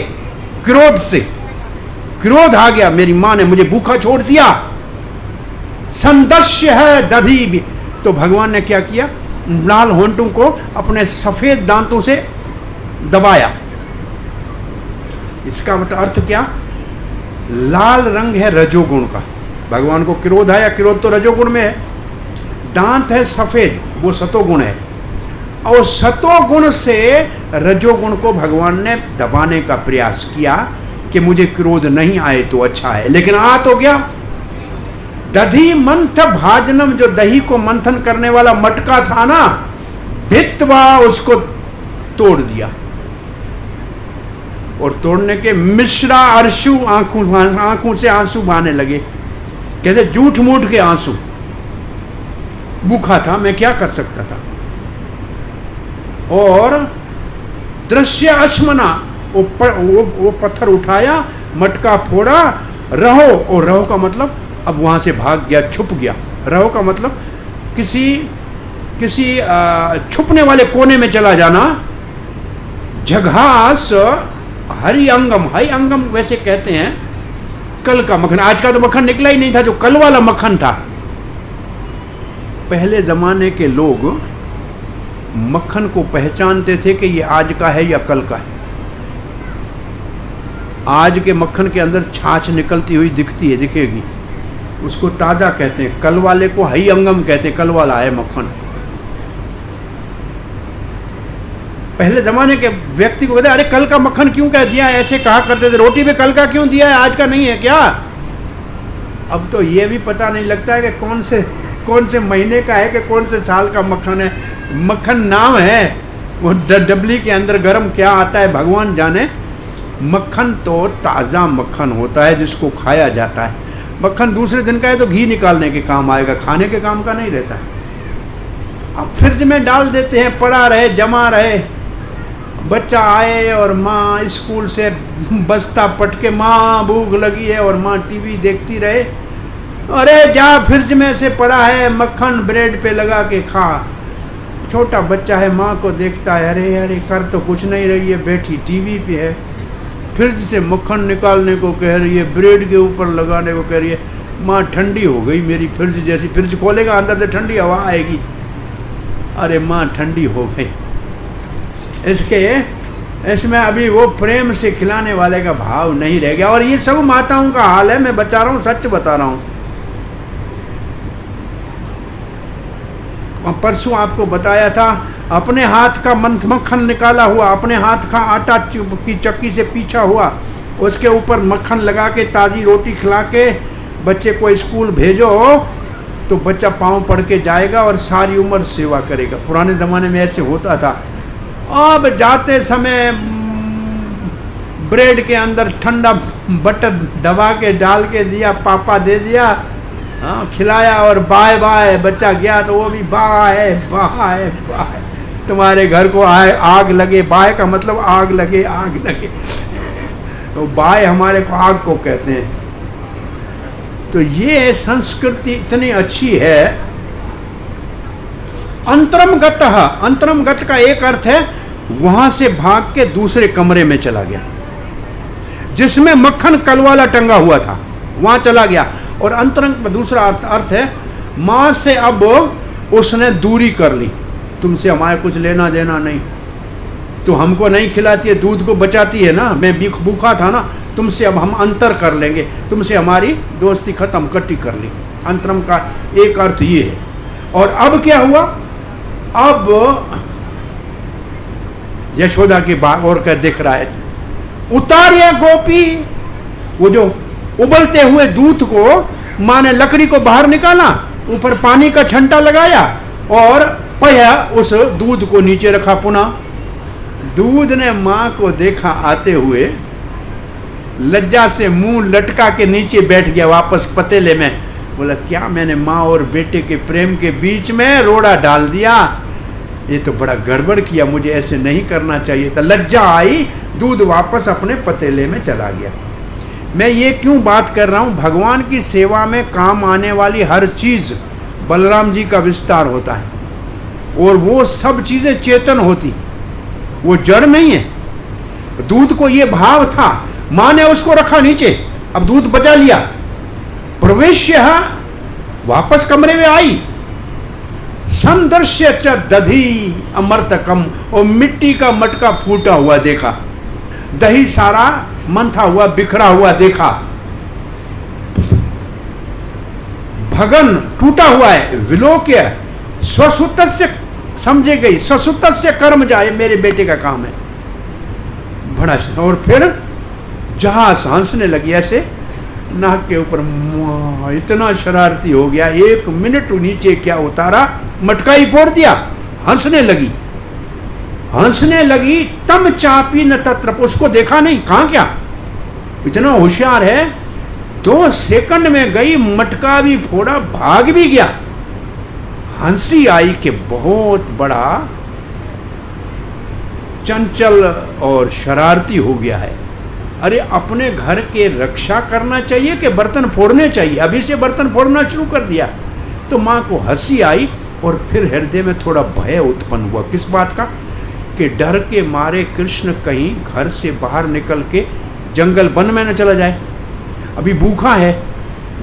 क्रोध से, क्रोध आ गया, मेरी मां ने मुझे भूखा छोड़ दिया, संदस्य है दधी भी। तो भगवान ने क्या किया, लाल होंठों को अपने सफेद दांतों से दबाया। इसका मतलब अर्थ क्या, लाल रंग है रजोगुण का, भगवान को क्रोध आया, क्रोध तो रजोगुण में है, दांत है सफेद, वो सतोगुण है, और सतोगुण से रजोगुण को भगवान ने दबाने का प्रयास किया कि मुझे क्रोध नहीं आए तो अच्छा है, लेकिन आ तो गया। दधी मंथ भाजनम, जो दही को मंथन करने वाला मटका था ना, भित्वा, उसको तोड़ दिया। और तोड़ने के मिश्रा अरशु, आंखों से आंसू बहाने लगे। कहते झूठ मूठ के आंसू। भूखा था, मैं क्या कर सकता था। और दृश्य अश्मना, वो पत्थर उठाया, मटका फोड़ा, रहो, और रहो का मतलब अब वहां से भाग गया, छुप गया। रहो का मतलब किसी छुपने वाले कोने में चला जाना। झघास हरि अंगम, हरि अंगम वैसे कहते हैं कल का मक्खन। आज का तो मक्खन निकला ही नहीं था, जो कल वाला मक्खन था। पहले जमाने के लोग मक्खन को पहचानते थे कि ये आज का है या कल का है। आज के मक्खन के अंदर छाछ निकलती हुई दिखेगी, उसको ताजा कहते हैं। कल वाले को हई अंगम कहते हैं, कल वाला है मक्खन। पहले जमाने के व्यक्ति को कहते अरे कल का मक्खन क्यों कह दिया, ऐसे कहा करते थे। रोटी पे कल का क्यों दिया है, आज का नहीं है क्या। अब तो ये भी पता नहीं लगता है कि कौन से महीने का है कि कौन से साल का मक्खन है। मक्खन नाम है, वो डबली के अंदर गरम क्या आता है भगवान जाने। मक्खन तो ताज़ा मक्खन होता है जिसको खाया जाता है। मक्खन दूसरे दिन का है तो घी निकालने के काम आएगा, खाने के काम का नहीं रहता है। अब फ्रिज में डाल देते हैं, पड़ा रहे, जमा रहे। बच्चा आए और माँ स्कूल से बस्ता पटके, माँ भूख लगी है, और माँ टीवी देखती रहे। अरे जा, फ्रिज में से पड़ा है मक्खन, ब्रेड पे लगा के खा। छोटा बच्चा है, माँ को देखता है, अरे अरे कर तो कुछ नहीं रही है, बैठी टीवी पे है। फ्रिज से मक्खन निकालने को कह रही है, ब्रेड के ऊपर लगाने को कह रही है। माँ ठंडी हो गई मेरी फ्रिज जैसी। फ्रिज खोलेगा, अंदर से ठंडी हवा आएगी। अरे माँ ठंडी हो गई। इसमें अभी वो प्रेम से खिलाने वाले का भाव नहीं रह गया। और ये सब माताओं का हाल है, मैं बता रहा हूँ, सच बता रहा हूँ। परसों आपको बताया था, अपने हाथ का मक्खन निकाला हुआ, अपने हाथ का आटा की चक्की से पीछा हुआ, उसके ऊपर मक्खन लगा के ताज़ी रोटी खिला के बच्चे को स्कूल भेजो तो बच्चा पाँव पड़ के जाएगा और सारी उम्र सेवा करेगा। पुराने ज़माने में ऐसे होता था। अब जाते समय ब्रेड के अंदर ठंडा बटर दबा के डाल के दिया, पापा दे दिया, हाँ खिलाया, और बाय बाय। बच्चा गया तो वो भी बाय बाय बाय। तुम्हारे घर को आग लगे, बाय का मतलब आग लगे, आग लगे। तो बाय हमारे को आग को कहते हैं। तो ये संस्कृति इतनी अच्छी है। अंतरमगत, अंतरमगत का एक अर्थ है वहां से भाग के दूसरे कमरे में चला गया, जिसमें मक्खन कल वाला टंगा हुआ था, वहां चला गया। और अंतरंग में दूसरा अर्थ है, माँ से अब उसने दूरी कर ली। तुमसे हमारे कुछ लेना देना नहीं, तो हमको नहीं खिलाती है, दूध को बचाती है ना, मैं भूखा था ना, तुमसे अब हम अंतर कर लेंगे, तुमसे हमारी दोस्ती खत्म, कट्टी कर ली। अंतरम का एक अर्थ ये है। और अब क्या हुआ, अब यशोदा की बात और क्या दिख रहा है, उतारिया गोपी, वो जो उबलते हुए दूध को माँ ने लकड़ी को बाहर निकाला, ऊपर पानी का छंटा लगाया और पया उस दूध को नीचे रखा। पुनः दूध ने माँ को देखा आते हुए, लज्जा से मुंह लटका के नीचे बैठ गया वापस पतीले में। बोला क्या मैंने माँ और बेटे के प्रेम के बीच में रोड़ा डाल दिया, ये तो बड़ा गड़बड़ किया, मुझे ऐसे नहीं करना चाहिए था। लज्जा आई, दूध वापस अपने पतीले में चला गया। मैं ये क्यों बात कर रहा हूँ, भगवान की सेवा में काम आने वाली हर चीज़ बलराम जी का विस्तार होता है, और वो सब चीज़ें चेतन होती, वो जड़ नहीं है। दूध को ये भाव था, माँ ने उसको रखा नीचे, अब दूध बचा लिया, प्रवेश्य वापस कमरे में आई, संदर्श्य च दधी अमृतकम, और मिट्टी का मटका फूटा हुआ देखा, दही सारा मंथा हुआ बिखरा हुआ देखा, भगन टूटा हुआ है, विलोक्य स्वसुत समझे गई, ससुत से कर्म जाए, मेरे बेटे का काम है। बड़ा और फिर जहाज हंसने लगी ऐसे नाक के ऊपर, इतना शरारती हो गया, 1 मिनट नीचे क्या उतारा, मटका ही फोड़ दिया। हंसने लगी, हंसने लगी, तम चापी न तत्र, उसको देखा नहीं, कहां क्या, इतना होशियार है। 2 सेकंड में गई, मटका भी फोड़ा, भाग भी गया। हंसी आई कि बहुत बड़ा चंचल और शरारती हो गया है। अरे अपने घर के रक्षा करना चाहिए कि बर्तन फोड़ने चाहिए, अभी से बर्तन फोड़ना शुरू कर दिया। तो माँ को हंसी आई और फिर हृदय में थोड़ा भय उत्पन्न हुआ। किस बात का? कि डर के मारे कृष्ण कहीं घर से बाहर निकल के जंगल वन में न चला जाए, अभी भूखा है,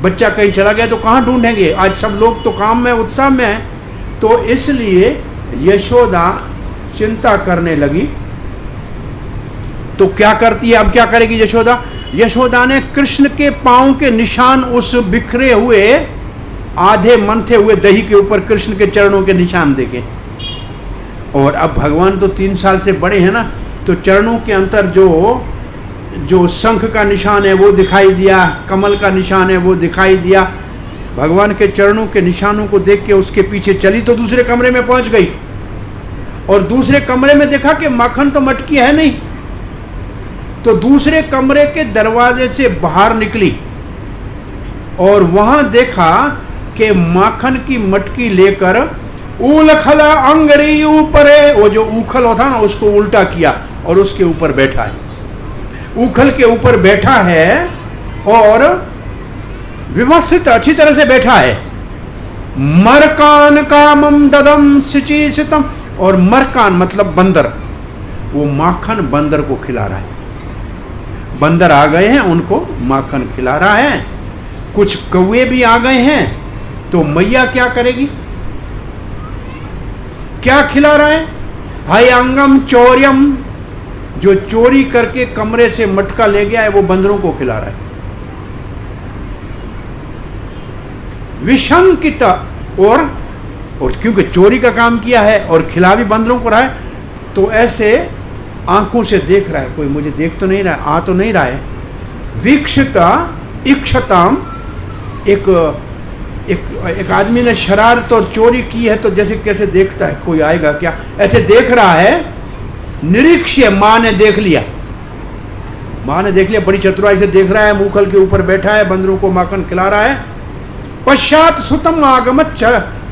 बच्चा कहीं चला गया तो कहाँ ढूंढेंगे, आज सब लोग तो काम में उत्साह में हैं। तो इसलिए यशोदा चिंता करने लगी। तो क्या करती है, अब क्या करेगी यशोदा? यशोदा ने कृष्ण के पांव के निशान, उस बिखरे हुए आधे मंथे हुए दही के ऊपर कृष्ण के चरणों के निशान देखे। और अब भगवान तो 3 साल से बड़े हैं ना, तो चरणों के अंतर जो शंख का निशान है वो दिखाई दिया, कमल का निशान है वो दिखाई दिया। भगवान के चरणों के निशानों को देख के उसके पीछे चली तो दूसरे कमरे में पहुंच गई। और दूसरे कमरे में देखा कि माखन तो मटकी है नहीं, तो दूसरे कमरे के दरवाजे से बाहर निकली और वहां देखा कि माखन की मटकी लेकर उलखला अंगरी ऊपर, वो जो उखल होता ना उसको उल्टा किया और उसके ऊपर बैठा है, उखल के ऊपर बैठा है और व्यवस्थित अच्छी तरह से बैठा है। मरकान कामम ददम सिचिसितम, और मरकान मतलब बंदर, वो माखन बंदर को खिला रहा है। बंदर आ गए हैं, उनको माखन खिला रहा है। कुछ कौवे भी आ गए हैं, तो मैया क्या करेगी, क्या खिला रहा है? हयंगम चौर्यम, जो चोरी करके कमरे से मटका ले गया है वो बंदरों को खिला रहा है। विशंकित, और क्योंकि चोरी का काम किया है और खिला भी बंदरों को रहा है, तो ऐसे आंखों से देख रहा है, कोई मुझे देख तो नहीं रहा है, आ तो नहीं रहा है। वीक्षिता इक्षताम, एक आदमी ने शरारत और चोरी की है तो जैसे कैसे देखता है, कोई आएगा क्या, ऐसे देख रहा है। निरीक्ष्य, माँ ने देख लिया, माँ ने देख लिया, बड़ी चतुराई से देख रहा है, मुखल के ऊपर बैठा है, बंदरों को माखन खिला रहा है। पश्चात सुतम आगमत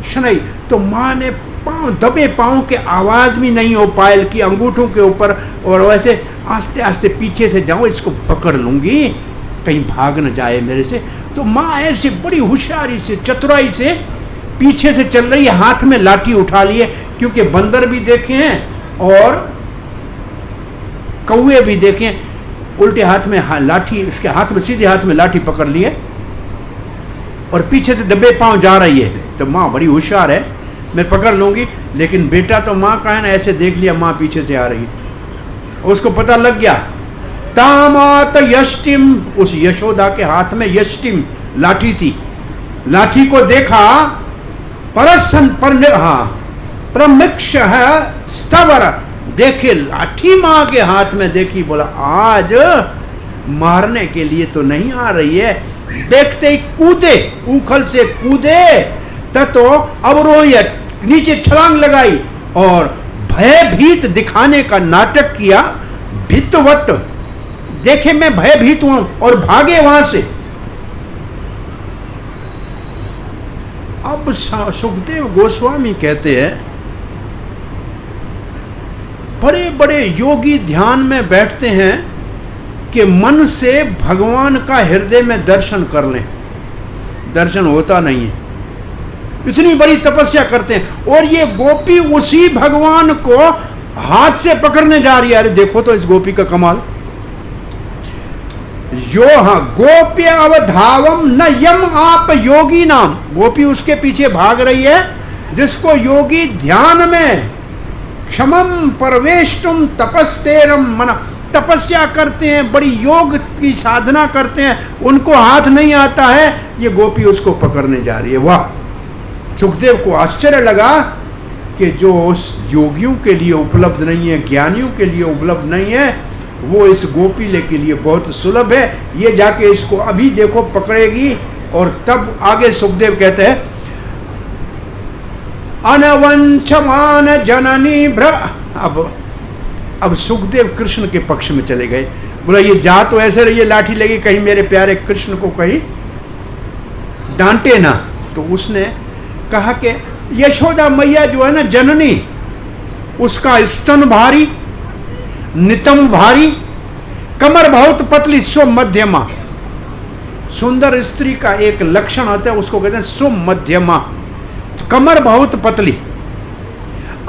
शनई, तो माँ ने पांव, दबे पांव के आवाज भी नहीं हो पायल की अंगूठों के ऊपर, और वैसे आस्ते आस्ते पीछे से जाओ, इसको पकड़ लूंगी, कहीं भाग न जाए मेरे से। तो माँ ऐसे बड़ी होशियारी से, चतुराई से पीछे से चल रही है, हाथ में लाठी उठा लिए, क्योंकि बंदर भी देखे हैं और कौवे भी देखे, उल्टे हाथ में लाठी, उसके हाथ में, सीधे हाथ में लाठी पकड़ लिए और पीछे से दबे पांव जा रही है। तो माँ बड़ी होशियार है, मैं पकड़ लूंगी, लेकिन बेटा तो माँ का है ना, ऐसे देख लिया माँ पीछे से आ रही थी, उसको पता लग गया। तामात यष्टिम, उस यशोदा के हाथ में यष्टिम लाठी थी, लाठी को देखा। परसन पर, हाँ, प्रमिक्ष है स्तवर, देखे लाठी माँ के हाथ में देखी, बोला आज मारने के लिए तो नहीं आ रही है। देखते ही कूदे, उखल से कूदे, तो अवरोह्य नीचे छलांग लगाई और भयभीत दिखाने का नाटक किया। भीतवत, देखे मैं भयभीत हूं, और भागे वहां से। अब सुखदेव गोस्वामी कहते हैं, बड़े बड़े योगी ध्यान में बैठते हैं कि मन से भगवान का हृदय में दर्शन कर लें, दर्शन होता नहीं है, इतनी बड़ी तपस्या करते हैं। और ये गोपी उसी भगवान को हाथ से पकड़ने जा रही है। अरे देखो तो इस गोपी का कमाल, यो हाँ, गोप्य अवधावम न यम आप योगी नाम, गोपी उसके पीछे भाग रही है जिसको योगी ध्यान में क्षमम परवेष्टुम तपस्तेरम मन, तपस्या करते हैं, बड़ी योग की साधना करते हैं, उनको हाथ नहीं आता है, ये गोपी उसको पकड़ने जा रही है। वाह! सुखदेव को आश्चर्य लगा कि जो उस योगियों के लिए उपलब्ध नहीं है, ज्ञानियों के लिए उपलब्ध नहीं है, वो इस गोपीले के लिए बहुत सुलभ है। ये जाके इसको अभी देखो पकड़ेगी। और तब आगे सुखदेव कहते हैं अनवंचमान जननी भ्र। अब सुखदेव कृष्ण के पक्ष में चले गए। बोला ये जा तो ऐसे रहिए, लाठी लगी, कहीं मेरे प्यारे कृष्ण को कहीं डांटे ना। तो उसने कहा कि यशोदा मैया जो है ना जननी, उसका स्तन भारी, नितंब भारी, कमर बहुत पतली, सुमध्यमा। सुंदर स्त्री का एक लक्षण होता है, उसको कहते हैं सुमध्यमा, कमर बहुत पतली।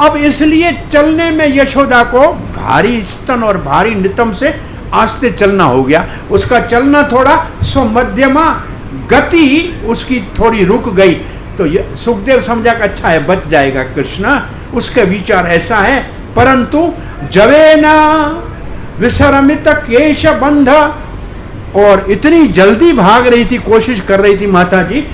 अब इसलिए चलने में यशोदा को भारी स्तन और भारी नितंब से आस्ते चलना हो गया। उसका चलना थोड़ा सुमध्यमा, गति उसकी थोड़ी रुक गई। तो सुखदेव समझा कि अच्छा है, बच जाएगा कृष्ण, उसके विचार ऐसा है। परंतु जवे न विसरमित केश बंध, और इतनी जल्दी भाग रही थी, कोशिश कर रही थी माता जी।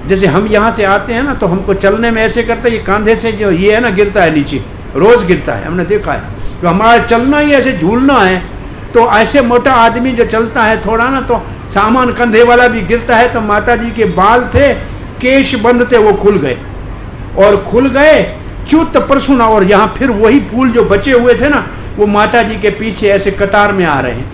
जैसे हम यहाँ से आते हैं ना, तो हमको चलने में ऐसे करते हैं, ये कांधे से जो ये है ना गिरता है नीचे, रोज गिरता है, हमने देखा है। तो हमारा चलना ही ऐसे झूलना है। तो ऐसे मोटा आदमी जो चलता है थोड़ा ना, तो सामान कंधे वाला भी गिरता है। तो माता जी के बाल थे, केश बंद थे, वो खुल गए, और खुल गए च्युत प्रसूना। और यहाँ फिर वही फूल जो बचे हुए थे ना, वो माता जी के पीछे ऐसे कतार में आ रहे हैं।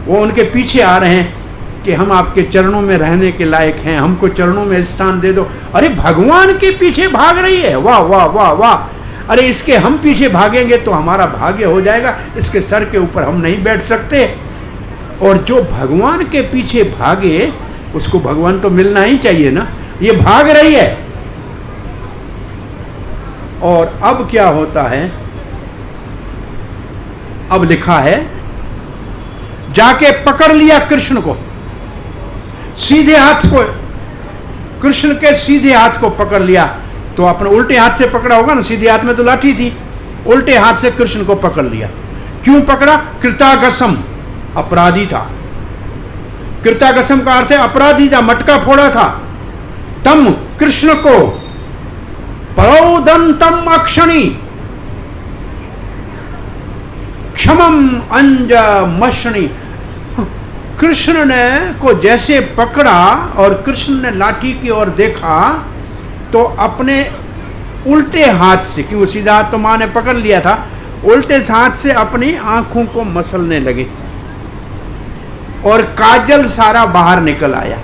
वो उनके पीछे आ रहे हैं कि हम आपके चरणों में रहने के लायक हैं, हमको चरणों में स्थान दे दो। अरे भगवान के पीछे भाग रही है, वाह वाह वाह वाह। अरे इसके हम पीछे भागेंगे तो हमारा भाग्य हो जाएगा, इसके सर के ऊपर हम नहीं बैठ सकते। और जो भगवान के पीछे भागे उसको भगवान तो मिलना ही चाहिए ना। ये भाग रही है। और अब क्या होता है, अब लिखा है जाके पकड़ लिया कृष्ण को, सीधे हाथ को, कृष्ण के सीधे हाथ को पकड़ लिया। तो अपने उल्टे हाथ से पकड़ा होगा ना, सीधे हाथ में तो लाठी थी, उल्टे हाथ से कृष्ण को पकड़ लिया। क्यों पकड़ा? कृतागसम, अपराधी था। कृतागसम का अर्थ है अपराधी था, मटका फोड़ा था। तम, कृष्ण को, परौदंतम अक्षणी, क्षमम अंज मशनी। कृष्ण ने को जैसे पकड़ा और कृष्ण ने लाठी की ओर देखा, तो अपने उल्टे हाथ से, क्योंकि सीधा हाथ तो मां ने पकड़ लिया था, उल्टे हाथ से अपनी आंखों को मसलने लगे और काजल सारा बाहर निकल आया।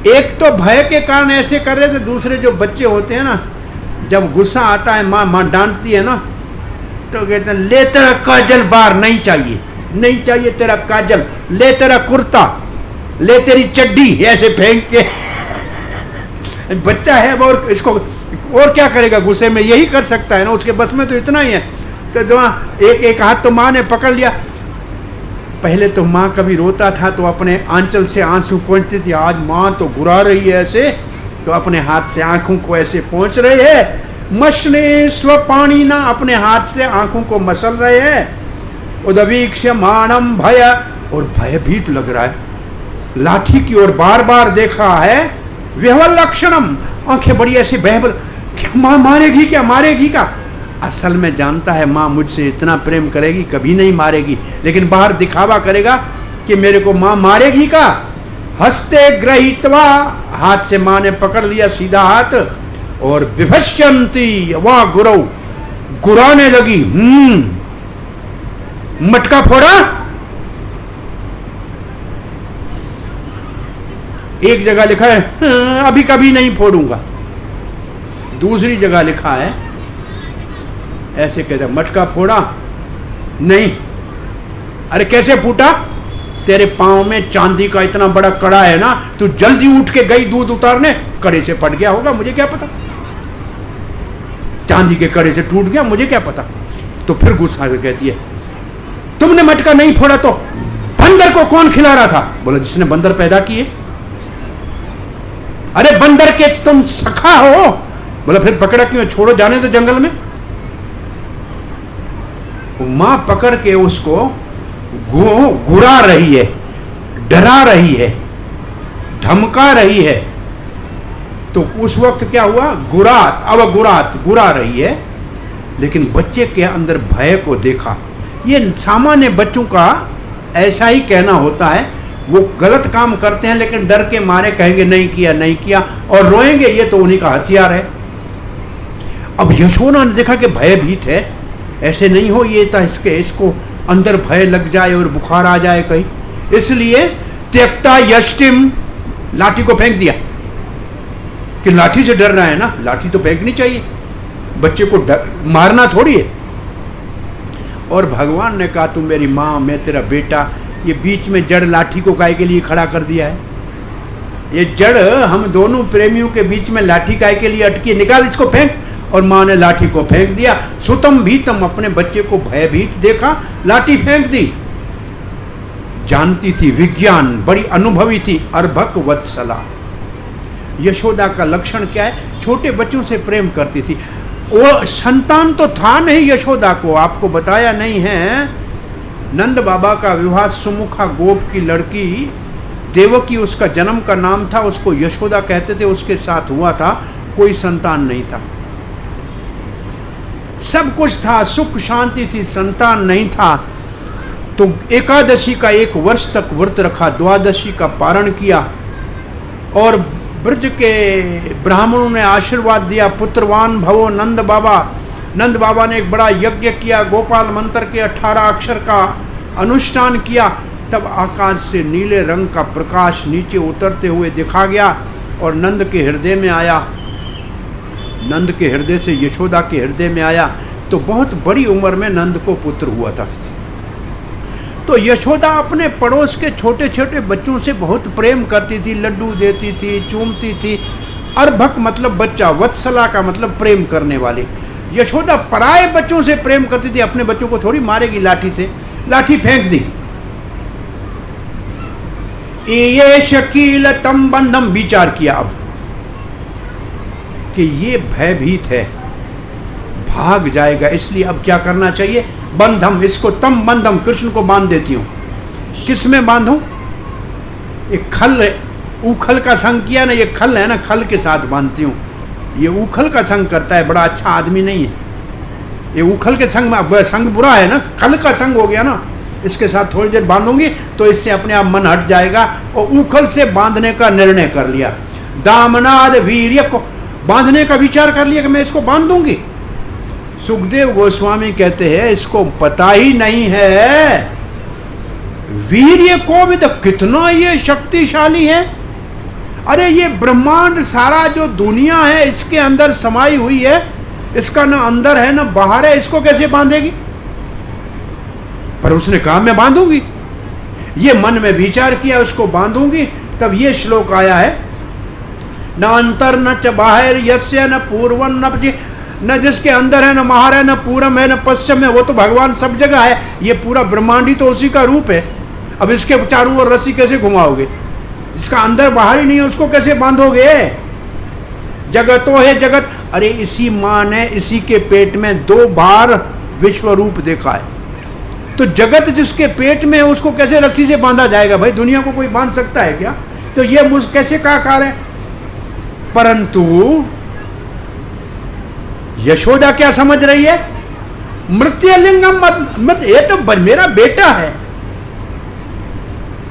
एक तो भय के कारण ऐसे कर रहे थे, दूसरे जो बच्चे होते हैं ना, जब गुस्सा आता है, माँ डांटती है ना, तो कहते हैं ले तेरा काजल बाहर, नहीं चाहिए, नहीं चाहिए तेरा काजल, ले तेरा कुर्ता, ले तेरी चड्डी, ऐसे फेंक के। बच्चा है और इसको और क्या करेगा, गुस्से में यही कर सकता है ना, उसके बस में तो इतना ही है। तो एक हाथ तो माँ ने पकड़ लिया। पहले तो माँ कभी रोता था तो अपने आंचल से आंसू पोंछती थी, आज माँ तो गुरा रही है ऐसे, तो अपने हाथ से आंखों को ऐसे पोंछ रहे हैं। मशने स्वपाणी ना, अपने हाथ से आंखों को मसल रहे हैं। उदवीक्ष्यमाणम भय, और भयभीत लग रहा है, लाठी की ओर बार बार देखा है। विह्वल लक्षणम, आंखें बड़ी ऐसे बहबल, माँ मारेगी क्या, मारेगी क्या। असल में जानता है माँ मुझसे इतना प्रेम करेगी, कभी नहीं मारेगी, लेकिन बाहर दिखावा करेगा कि मेरे को माँ मारेगी का। हस्ते ग्रहीत्वा, हाथ से माँ ने पकड़ लिया सीधा हाथ, और विभस्यन्ति वाह गुरौ, गुराने लगी। मटका फोड़ा। एक जगह लिखा है अभी कभी नहीं फोड़ूंगा, दूसरी जगह लिखा है ऐसे कहते मटका फोड़ा नहीं। अरे कैसे फूटा? तेरे पांव में चांदी का इतना बड़ा कड़ा है ना, तू जल्दी उठ के गई दूध उतारने, कड़े से फट गया होगा, मुझे क्या पता, चांदी के कड़े से टूट गया, मुझे क्या पता। तो फिर गुस्सा में कहती है तुमने मटका नहीं फोड़ा तो बंदर को कौन खिला रहा था? बोला जिसने बंदर पैदा किए। अरे बंदर के तुम सखा हो। बोला फिर पकड़ा क्यों, छोड़ो जाने दो जंगल में। मां पकड़ के उसको गुरा रही है, डरा रही है, धमका रही है। तो उस वक्त क्या हुआ, गुरात, अब गुरात गुरा रही है, लेकिन बच्चे के अंदर भय को देखा। ये सामान्य बच्चों का ऐसा ही कहना होता है, वो गलत काम करते हैं लेकिन डर के मारे कहेंगे नहीं किया नहीं किया, और रोएंगे, ये तो उन्हीं का हथियार है। अब यशोदा ने देखा कि भयभीत है, ऐसे नहीं हो, ये तो इसको अंदर भय लग जाए और बुखार आ जाए कहीं, इसलिए त्यक्ता यष्टिम, लाठी को फेंक दिया। कि लाठी से डर रहा है ना, लाठी तो फेंकनी चाहिए, बच्चे को मारना थोड़ी है। और भगवान ने कहा तुम मेरी माँ, मैं तेरा बेटा, ये बीच में जड़ लाठी को काय के लिए खड़ा कर दिया है, ये जड़ हम दोनों प्रेमियों के बीच में लाठी काय के लिए अटकी, निकाल इसको फेंक। और माँ ने लाठी को फेंक दिया। सुतम भीतम, अपने बच्चे को भयभीत देखा, लाठी फेंक दी। जानती थी विज्ञान, बड़ी अनुभवी थी, अर्भक वत्सला। यशोदा का लक्षण क्या है, छोटे बच्चों से प्रेम करती थी। वो संतान तो था नहीं यशोदा को, आपको बताया नहीं है, नंद बाबा का विवाह सुमुखा गोप की लड़की देवकी, उसका जन्म का नाम था, उसको यशोदा कहते थे, उसके साथ हुआ था, कोई संतान नहीं था। सब कुछ था, सुख शांति थी, संतान नहीं था। तो एकादशी का 1 वर्ष तक व्रत रखा, द्वादशी का पारण किया, और ब्रज के ब्राह्मणों ने आशीर्वाद दिया, पुत्रवान भवो नंद बाबा। नंद बाबा ने एक बड़ा यज्ञ किया, गोपाल मंत्र के 18 अक्षर का अनुष्ठान किया। तब आकाश से नीले रंग का प्रकाश नीचे उतरते हुए दिखा गया और नंद के हृदय में आया, नंद के हृदय से यशोदा के हृदय में आया। तो बहुत बड़ी उम्र में नंद को पुत्र हुआ था। तो यशोदा अपने पड़ोस के छोटे छोटे बच्चों से बहुत प्रेम करती थी, लड्डू देती थी, चूमती थी। अर्भक मतलब बच्चा, वत्सला का मतलब प्रेम करने वाले। यशोदा पराये बच्चों से प्रेम करती थी, अपने बच्चों को थोड़ी मारेगी लाठी से, लाठी फेंक दी। ये शकील तम बंधम, विचार किया अब कि ये भयभीत है, भाग जाएगा, इसलिए अब क्या करना चाहिए, बंधम, इसको तम बंधम, कृष्ण को बांध देती हूं। किस में बांधूं, एक खल, उखल का संग किया ना, ये खल है ना, खल के साथ बांधती हूं। ये उखल का संग करता है, बड़ा अच्छा आदमी नहीं है ये, उखल के संग में संग बुरा है ना, खल का संग हो गया ना, इसके साथ थोड़ी देर बांधूंगी तो इससे अपने आप मन हट जाएगा। और उखल से बांधने का निर्णय कर लिया, दामनाद वीर्य को बांधने का विचार कर लिया कि मैं इसको बांध दूंगी। सुखदेव गोस्वामी कहते हैं इसको पता ही नहीं है वीर्य को भी, तो कितना ये शक्तिशाली है। अरे ये ब्रह्मांड सारा जो दुनिया है इसके अंदर समाई हुई है, इसका ना अंदर है ना बाहर है, इसको कैसे बांधेगी। पर उसने कहा मैं बांधूंगी, ये मन में विचार किया उसको बांधूंगी। तब ये श्लोक आया है, न अंतर न च बाहर यस्य न पूर्वम न जिसके अंदर है न बाहर है, न पूरम है न पश्चिम है, वो तो भगवान सब जगह है। ये पूरा ब्रह्मांड ही तो उसी का रूप है। अब इसके चारों ओर रस्सी कैसे घुमाओगे, इसका अंदर बाहर ही नहीं है, उसको कैसे बांधोगे। जगतो है जगत, अरे इसी माँ ने इसी के पेट में 2 बार विश्व रूप देखा है, तो जगत जिसके पेट में है उसको कैसे रस्सी से बांधा जाएगा। भाई दुनिया को कोई बांध सकता है क्या। तो ये मुझ कैसे काकार है। परंतु यशोदा क्या समझ रही है, मृत्यलिंगम मत, ये तो मेरा बेटा है,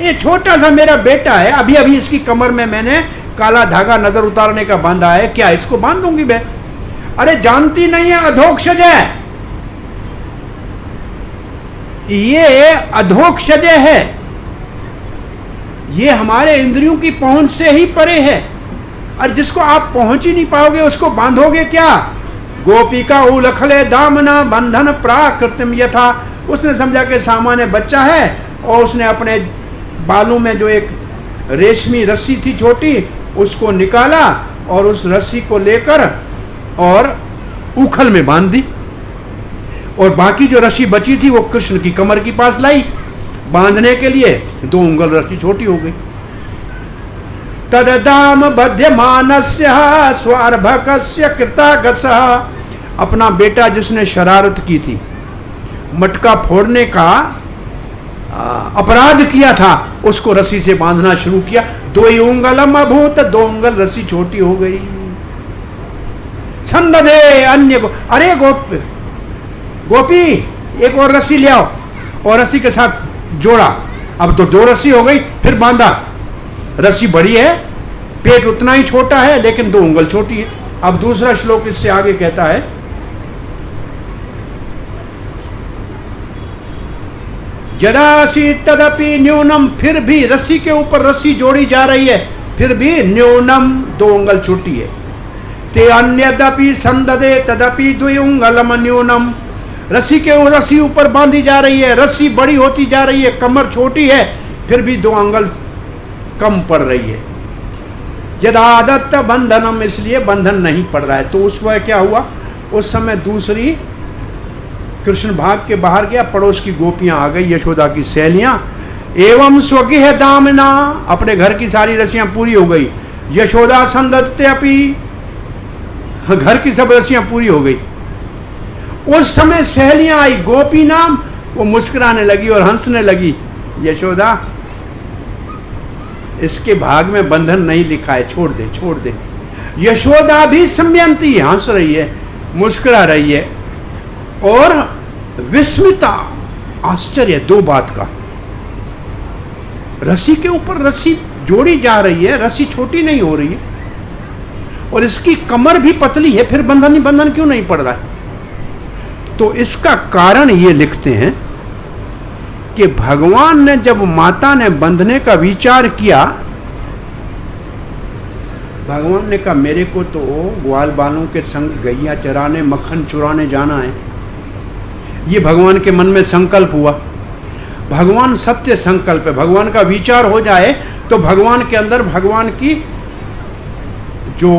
ये छोटा सा मेरा बेटा है, अभी अभी इसकी कमर में मैंने काला धागा नजर उतारने का बांधा है, क्या इसको बांध दूंगी मैं। अरे जानती नहीं है अधोक्षजय, ये अधोक्षजय है, ये हमारे इंद्रियों की पहुंच से ही परे है, और जिसको आप पहुंच ही नहीं पाओगे उसको बांधोगे क्या। गोपिका उलखले दामना बंधन प्राकृतिम यथा, उसने समझा कि सामान्य बच्चा है और उसने अपने बालों में जो एक रेशमी रस्सी थी छोटी उसको निकाला और उस रस्सी को लेकर और उखल में बांध दी, और बाकी जो रस्सी बची थी वो कृष्ण की कमर के पास लाई बांधने के लिए। 2 उंगल रस्सी छोटी हो गई। तददाम बध्यमानस्य स्वार्भकस्य कृतागसः, अपना बेटा जिसने शरारत की थी, मटका फोड़ने का अपराध किया था, उसको रस्सी से बांधना शुरू किया। दो ही उंगलम अभूत, 2 उंगल रस्सी छोटी हो गई। संदधे अन्य अरे गोपी एक और रस्सी ले आओ, और रस्सी के साथ जोड़ा। अब तो 2 रस्सी हो गई, फिर बांधा। रस्सी बड़ी है, पेट उतना ही छोटा है, लेकिन 2 उंगल छोटी है। अब दूसरा श्लोक इससे आगे कहता है, यदासी तदपि न्यूनम, फिर भी रस्सी के ऊपर रस्सी जोड़ी जा रही है, फिर भी न्यूनम 2 उंगल छोटी है। ते अन्यदपि संददे तदपि 2 उंगलम न्यूनम, रस्सी ऊपर बांधी जा रही है, रस्सी बड़ी होती जा रही है, कमर छोटी है, फिर भी 2 उंगल कम पड़ रही है। यदादत्त बंधनम, इसलिए बंधन नहीं पड़ रहा है। तो उस वह क्या हुआ, उस समय दूसरी कृष्ण भाग के बाहर गया, पड़ोस की गोपियां आ गई, यशोदा की सहेलियां। एवं स्वगृह दामना, अपने घर की सारी रस्सियां पूरी हो गई। यशोदा संदत्ते अपि, घर की सब रस्सियां पूरी हो गई। उस समय सहेलियां आई, गोपी नाम, वो मुस्कुराने लगी और हंसने लगी। यशोदा, इसके भाग में बंधन नहीं लिखा है, छोड़ दे छोड़ दे। यशोदा भी समयंती, हंस रही है, मुस्कुरा रही है, और विस्मिता, आश्चर्य 2 बात का। रस्सी के ऊपर रस्सी जोड़ी जा रही है, रस्सी छोटी नहीं हो रही है, और इसकी कमर भी पतली है, फिर बंधन ही बंधन क्यों नहीं पड़ रहा है? तो इसका कारण ये लिखते हैं कि भगवान ने जब माता ने बंधने का विचार किया, भगवान ने कहा मेरे को तो ग्वाल बालों के संग गैया चराने, मक्खन चुराने जाना है। ये भगवान के मन में संकल्प हुआ। भगवान सत्य संकल्प है, भगवान का विचार हो जाए तो भगवान के अंदर भगवान की जो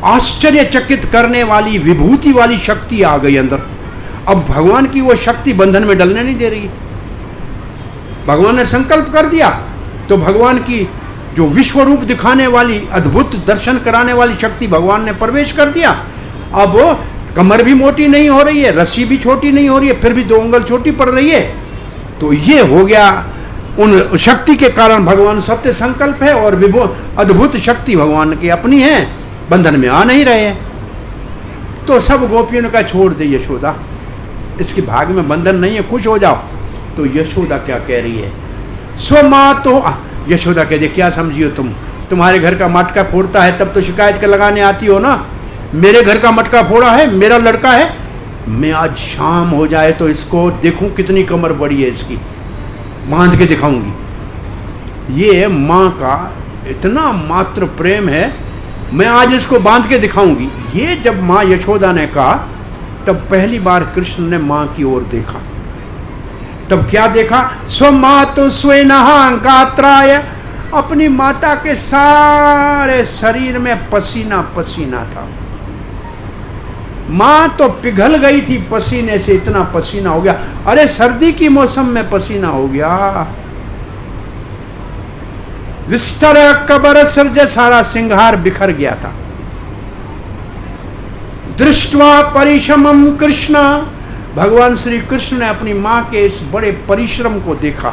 आश्चर्यचकित करने वाली विभूति वाली शक्ति आ गई अंदर। अब भगवान की वो शक्ति बंधन में डलने नहीं दे रही। भगवान ने संकल्प कर दिया तो भगवान की जो विश्व रूप दिखाने वाली, अद्भुत दर्शन कराने वाली शक्ति भगवान ने प्रवेश कर दिया। अब कमर भी मोटी नहीं हो रही है, रस्सी भी छोटी नहीं हो रही है, फिर भी 2 उंगल छोटी पड़ रही है। तो ये हो गया उन शक्ति के कारण भगवान सत्य संकल्प है, और अद्भुत शक्ति भगवान की अपनी है, बंधन में आ नहीं रहे हैं। तो सब गोपियों ने कहा छोड़ दे यशोदा, इसके भाग में बंधन नहीं है, खुश हो जाओ। तो यशोदा क्या कह रही है, सो माँ तो यशोदा कह दे, क्या समझियो तुम, तुम्हारे घर का मटका फोड़ता है तब तो शिकायत कर लगाने आती हो ना। मेरे घर का मटका फोड़ा है, मेरा लड़का है, मैं आज शाम हो जाए तो इसको देखूं कितनी कमर बड़ी है इसकी, बांध के दिखाऊंगी। ये माँ का इतना मात्र प्रेम है, मैं आज इसको बांध के दिखाऊंगी। ये जब माँ यशोदा ने कहा तब पहली बार कृष्ण ने माँ की ओर देखा। तब क्या देखा, स्व मातु स्वेनहा गात्राय, अपनी माता के सारे शरीर में पसीना पसीना था। माँ तो पिघल गई थी पसीने से, इतना पसीना हो गया। अरे सर्दी की मौसम में पसीना हो गया। विस्तर कबर सर्ज, सारा सिंगार बिखर गया था। दृष्टवा परिश्रमम कृष्ण, भगवान श्री कृष्ण ने अपनी मां के इस बड़े परिश्रम को देखा।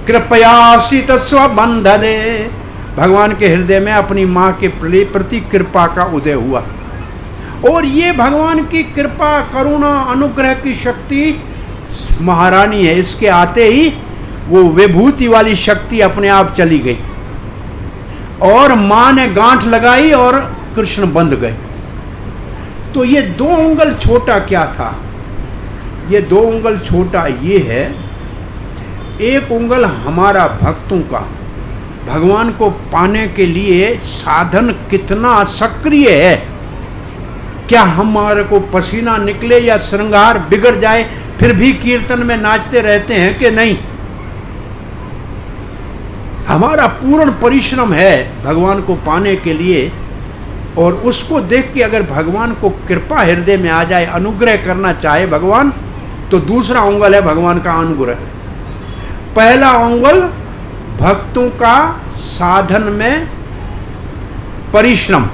कृपया स्व बंधने, भगवान के हृदय में अपनी मां के प्रति कृपा का उदय हुआ। और ये भगवान की कृपा, करुणा, अनुग्रह की शक्ति महारानी है। इसके आते ही वो विभूति वाली शक्ति अपने आप चली गई और मां ने गांठ लगाई और कृष्ण बंध गए। तो ये 2 उंगल छोटा क्या था, ये 2 उंगल छोटा ये है, 1 उंगल हमारा भक्तों का भगवान को पाने के लिए साधन कितना सक्रिय है। क्या हमारे को पसीना निकले या श्रृंगार बिगड़ जाए फिर भी कीर्तन में नाचते रहते हैं कि नहीं? हमारा पूर्ण परिश्रम है भगवान को पाने के लिए, और उसको देख के अगर भगवान को कृपा हृदय में आ जाए, अनुग्रह करना चाहे भगवान, तो दूसरा उंगल है भगवान का अनुग्रह। पहला उंगल भक्तों का साधन में परिश्रम,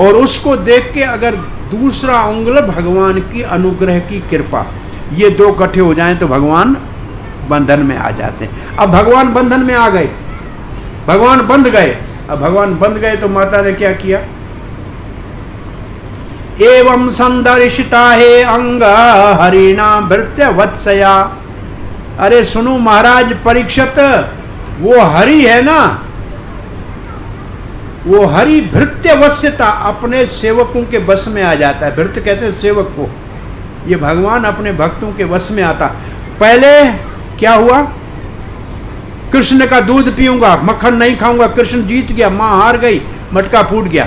और उसको देख के अगर दूसरा उंगल भगवान की अनुग्रह की कृपा, ये 2 इकट्ठे हो जाएं तो भगवान बंधन में आ जाते हैं। अब भगवान बंधन में आ गए, भगवान बंध गए। अब भगवान बंध गए तो माता ने क्या किया? एवं संदर्शिता है अंग हरिणा भृत्य वत्सया। अरे सुनो महाराज परीक्षित, वो हरि है ना, वो हरि भृत्य वश्यता, अपने सेवकों के वश में आ जाता है। भृत्य कहते हैं सेवक को। ये भगवान अपने भक्तों के वश में आता। पहले क्या हुआ? कृष्ण का दूध पीऊंगा, मक्खन नहीं खाऊंगा, कृष्ण जीत गया, मां हार गई, मटका फूट गया।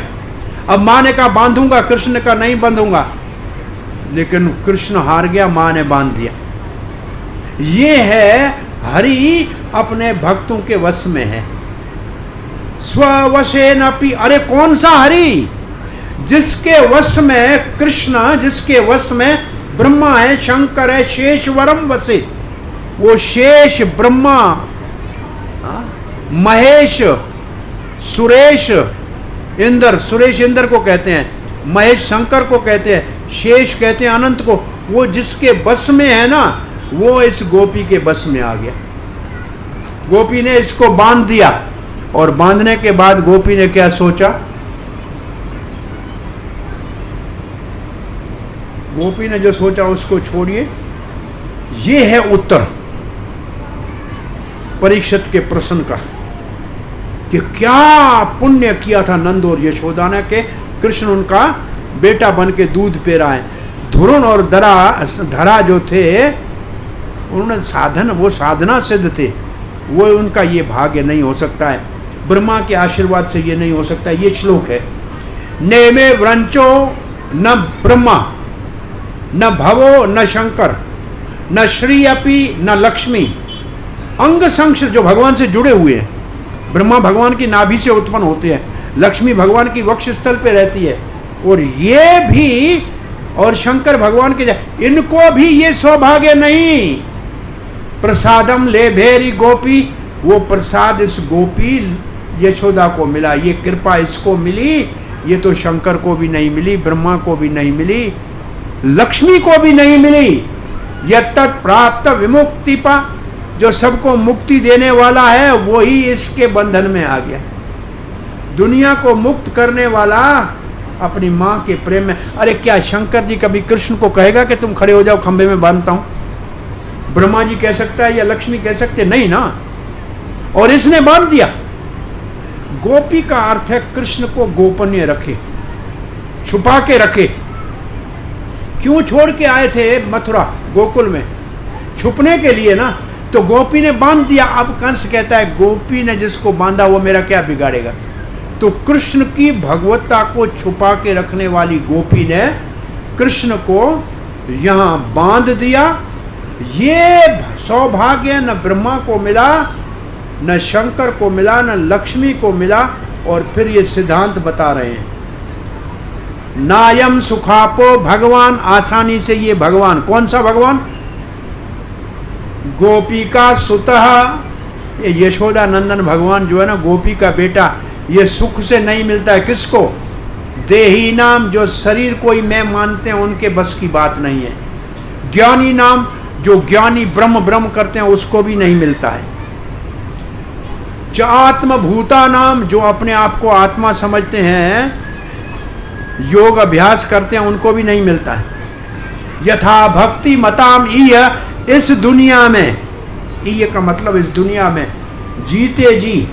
अब मां ने कहा बांधूंगा, कृष्ण का नहीं बांधूंगा, लेकिन कृष्ण हार गया, मां ने बांध दिया। ये है हरि अपने भक्तों के वश में है। स्ववशेन अपि, अरे कौन सा हरि? जिसके वश में कृष्ण, जिसके वश में ब्रह्मा है, शंकर है, शेषवरम वसे। वो शेष, ब्रह्मा, महेश, सुरेश, इंद्र, सुरेश इंद्र को कहते हैं, महेश शंकर को कहते हैं, शेष कहते हैं अनंत को। वो जिसके बस में है ना, वो इस गोपी के बस में आ गया। गोपी ने इसको बांध दिया, और बांधने के बाद गोपी ने क्या सोचा? गोपी ने जो सोचा उसको छोड़िए। ये है उत्तर परीक्षित के प्रश्न का, कि क्या पुण्य किया था नंद और यशोदा ने के कृष्ण उनका बेटा बन के दूध पी रहा है। ध्रुव और धरा जो थे, उन्होंने साधन, वो साधना सिद्ध थे, वो उनका ये भाग्य नहीं हो सकता है। ब्रह्मा के आशीर्वाद से ये नहीं हो सकता। ये श्लोक है, नेमे व्रंचो न ब्रह्मा न भवो न शंकर न श्री अपि न लक्ष्मी। अंग संश जो भगवान से जुड़े हुए हैं, ब्रह्मा भगवान की नाभि से उत्पन्न होते हैं, लक्ष्मी भगवान की वक्ष स्थल पे रहती है, और ये भी, और शंकर भगवान के, इनको भी ये सौभाग्य नहीं। प्रसादम ले भेरी गोपी, वो प्रसाद इस गोपी यशोदा को मिला, ये कृपा इसको मिली। ये तो शंकर को भी नहीं मिली, ब्रह्मा को भी नहीं मिली, लक्ष्मी को भी नहीं मिली। यत्तत् प्राप्त विमुक्ति पा, जो सबको मुक्ति देने वाला है वही इसके बंधन में आ गया। दुनिया को मुक्त करने वाला अपनी माँ के प्रेम में। अरे क्या शंकर जी कभी कृष्ण को कहेगा कि तुम खड़े हो जाओ, खंबे में बांधता हूं? ब्रह्मा जी कह सकता है या लक्ष्मी कह सकते? नहीं ना। और इसने बांध दिया। गोपी का अर्थ है कृष्ण को गोपनीय रखे, छुपा के रखे। क्यों छोड़ के आए थे मथुरा गोकुल में? छुपने के लिए ना। तो गोपी ने बांध दिया। अब कंस कहता है गोपी ने जिसको बांधा वो मेरा क्या बिगाड़ेगा? तो कृष्ण की भगवत्ता को छुपा के रखने वाली गोपी ने कृष्ण को यहां बांध दिया। ये सौभाग्य न ब्रह्मा को मिला, न शंकर को मिला, न लक्ष्मी को मिला। और फिर ये सिद्धांत बता रहे हैं, नायम सुखापो भगवान, आसानी से ये भगवान, कौन सा भगवान? गोपी का सुतः, ये यशोदा नंदन भगवान जो है ना, गोपी का बेटा, ये सुख से नहीं मिलता है। किसको? देही नाम, जो शरीर को ही मैं मानते हैं, उनके बस की बात नहीं है। ज्ञानी नाम, जो ज्ञानी ब्रह्म ब्रह्म करते हैं, उसको भी नहीं मिलता है। च आत्मभूता नाम, जो अपने आप को आत्मा समझते हैं, योग अभ्यास करते हैं, उनको भी नहीं मिलता है। यथा भक्ति मताम ईय, इस दुनिया में, ईय का मतलब इस दुनिया में जीते जी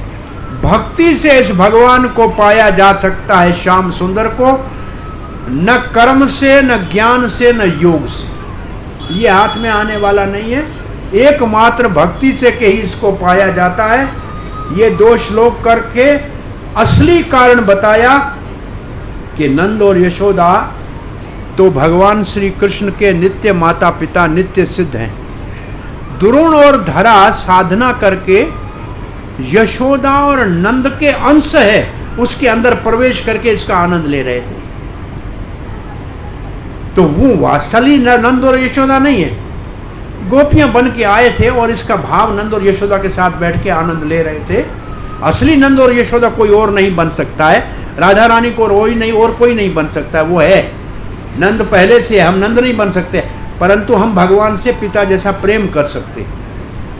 भक्ति से इस भगवान को पाया जा सकता है, श्याम सुंदर को, न कर्म से, न ज्ञान से, न योग से। ये हाथ में आने वाला नहीं है, एकमात्र भक्ति से के ही इसको पाया जाता है। ये 2 श्लोक करके असली कारण बताया कि नंद और यशोदा तो भगवान श्री कृष्ण के नित्य माता पिता, नित्य सिद्ध हैं। द्रोण और धरा साधना करके यशोदा और नंद के अंश है, उसके अंदर प्रवेश करके इसका आनंद ले रहे थे। तो वो वात्सली नंद और यशोदा नहीं है, गोपियां बन के आए थे और इसका भाव नंद और यशोदा के साथ बैठ के आनंद ले रहे थे। असली नंद और यशोदा कोई और नहीं बन सकता है, राधा रानी को रोई नहीं और कोई नहीं बन सकता है, वो है नंद पहले से। हम नंद नहीं बन सकते, परंतु हम भगवान से पिता जैसा प्रेम कर सकते।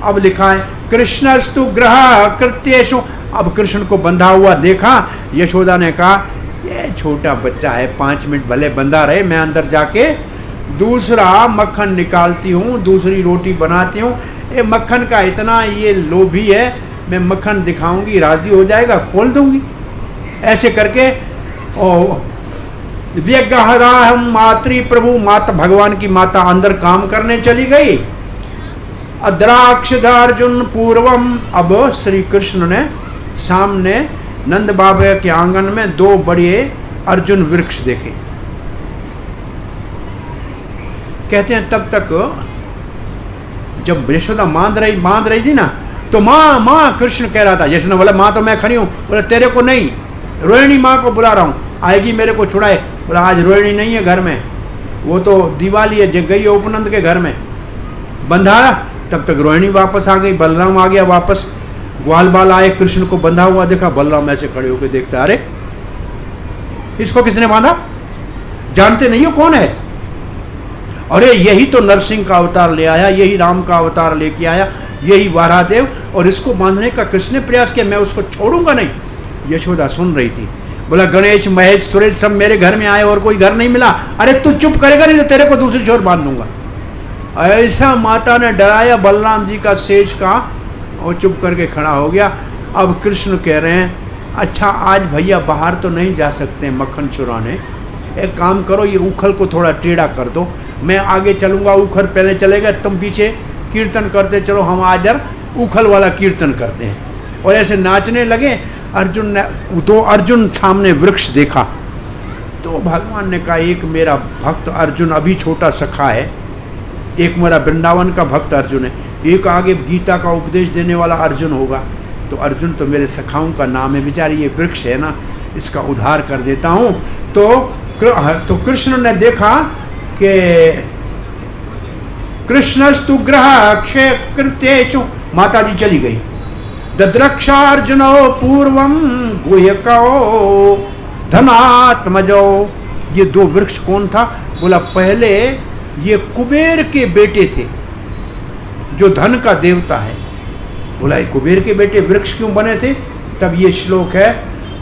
अब लिखा है कृष्णस्तु ग्रह कृत्येषु। अब कृष्ण को बंधा हुआ देखा, यशोदा ने कहा ये छोटा बच्चा है, 5 मिनट भले बंधा रहे, मैं अंदर जाके दूसरा मक्खन निकालती हूँ, दूसरी रोटी बनाती हूँ। ये मक्खन का इतना ये लोभी है, मैं मक्खन दिखाऊंगी, राजी हो जाएगा, खोल दूंगी। ऐसे करके व्यग्रहम मातृ प्रभु, माता भगवान की माता अंदर काम करने चली गई। अद्राक्षधार्जुन पूर्वम। अब श्री कृष्ण ने सामने नंद बाबा के आंगन में 2 बड़े अर्जुन वृक्ष देखे। कहते हैं तब तक जब यशोदा बांध रही थी ना, तो माँ माँ कृष्ण कह रहा था। यशोदा बोला माँ तो मैं खड़ी हूँ। बोला तेरे को नहीं, रोहिणी माँ को बुला रहा हूँ, आएगी मेरे को छुड़ाए। बोला आज रोहिणी नहीं है घर में, वो तो दिवाली है, जग गई है उपनंद के घर में। बंधा, तब तक रोहिणी वापस आ गई, बलराम आ गया वापस। ग्वाल बाल आए, कृष्ण को बंधा हुआ देखा, बलराम ऐसे खड़े होकर देखता, अरे इसको किसने बांधा, जानते नहीं हो कौन है? अरे यही तो नरसिंह का अवतार ले आया, यही राम का अवतार लेके आया, यही वारादेव, और इसको बांधने का किसने प्रयास किया, मैं उसको छोड़ूंगा नहीं। यशोदा सुन रही थी। बोला गणेश महेश सुरेश सब मेरे घर में आए और कोई घर नहीं मिला। अरे तू चुप करेगा नहीं तो तेरे को दूसरी छोर बांध दूंगा। ऐसा माता ने डराया बलराम जी का, शेष का, और चुप करके खड़ा हो गया। अब कृष्ण कह रहे हैं अच्छा आज भैया बाहर तो नहीं जा सकते मक्खन चुराने, एक काम करो ये उखल को थोड़ा टेढ़ा कर दो, मैं आगे चलूंगा, उखल पहले चलेगा, तुम पीछे कीर्तन करते चलो, हम आज उखल वाला कीर्तन करते हैं। और ऐसे नाचने लगे। अर्जुन ने तो अर्जुन सामने वृक्ष देखा तो भगवान ने कहा एक मेरा भक्त अर्जुन अभी छोटा सखा है, एक मेरा वृंदावन का भक्त अर्जुन है, एक आगे गीता का उपदेश देने वाला अर्जुन होगा। तो अर्जुन तो मेरे सखाओं का नाम है, बेचारी ये वृक्ष है ना, इसका उद्धार कर देता हूँ। तो कृष्ण ने देखा कि कृष्णस्तु ग्रह क्षय कृत्येषु, माता जी चली गई। दद्रक्षार्जुनो पूर्वम गुह्यको धनात्मजो। ये 2 वृक्ष कौन था? बोला पहले ये कुबेर के बेटे थे, जो धन का देवता है। बोला कुबेर के बेटे वृक्ष क्यों बने थे? तब ये श्लोक है,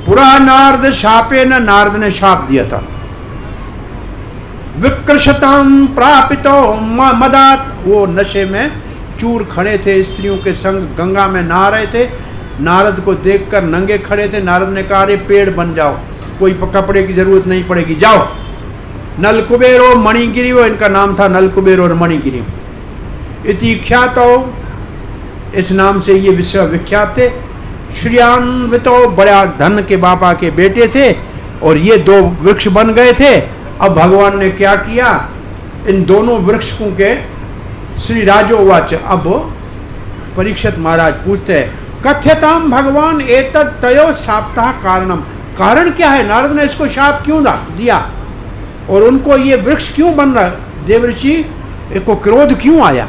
पुरा नारद शापे न, नारद ने शाप दिया था। विकृशतम प्रापितो मदात, वो नशे में चूर खड़े थे, स्त्रियों के संग गंगा में नहा रहे थे। नारद को देखकर नंगे खड़े थे। नारद ने कहा अरे पेड़ बन जाओ, कोई कपड़े की जरूरत नहीं पड़ेगी, जाओ। नल कुबेर और मणिगिरी, वो इनका नाम था, नल कुबेर और मणिगिरी। इति ख्यातो, इस नाम से ये विश्व विख्यात थे। श्रियान्वितो, बड़ा धन के बाबा के बेटे थे, और ये 2 वृक्ष बन गए थे। अब भगवान ने क्या किया, इन दोनों वृक्षों के श्री राजोवाच। अब परीक्षित महाराज पूछते हैं कथ्यताम भगवान एतत् तयो शाप्तः कारणम, कारण क्या है, नारद ने इसको शाप क्यों दिया और उनको ये वृक्ष क्यों बन रहा, देवऋषि को क्रोध क्यों आया,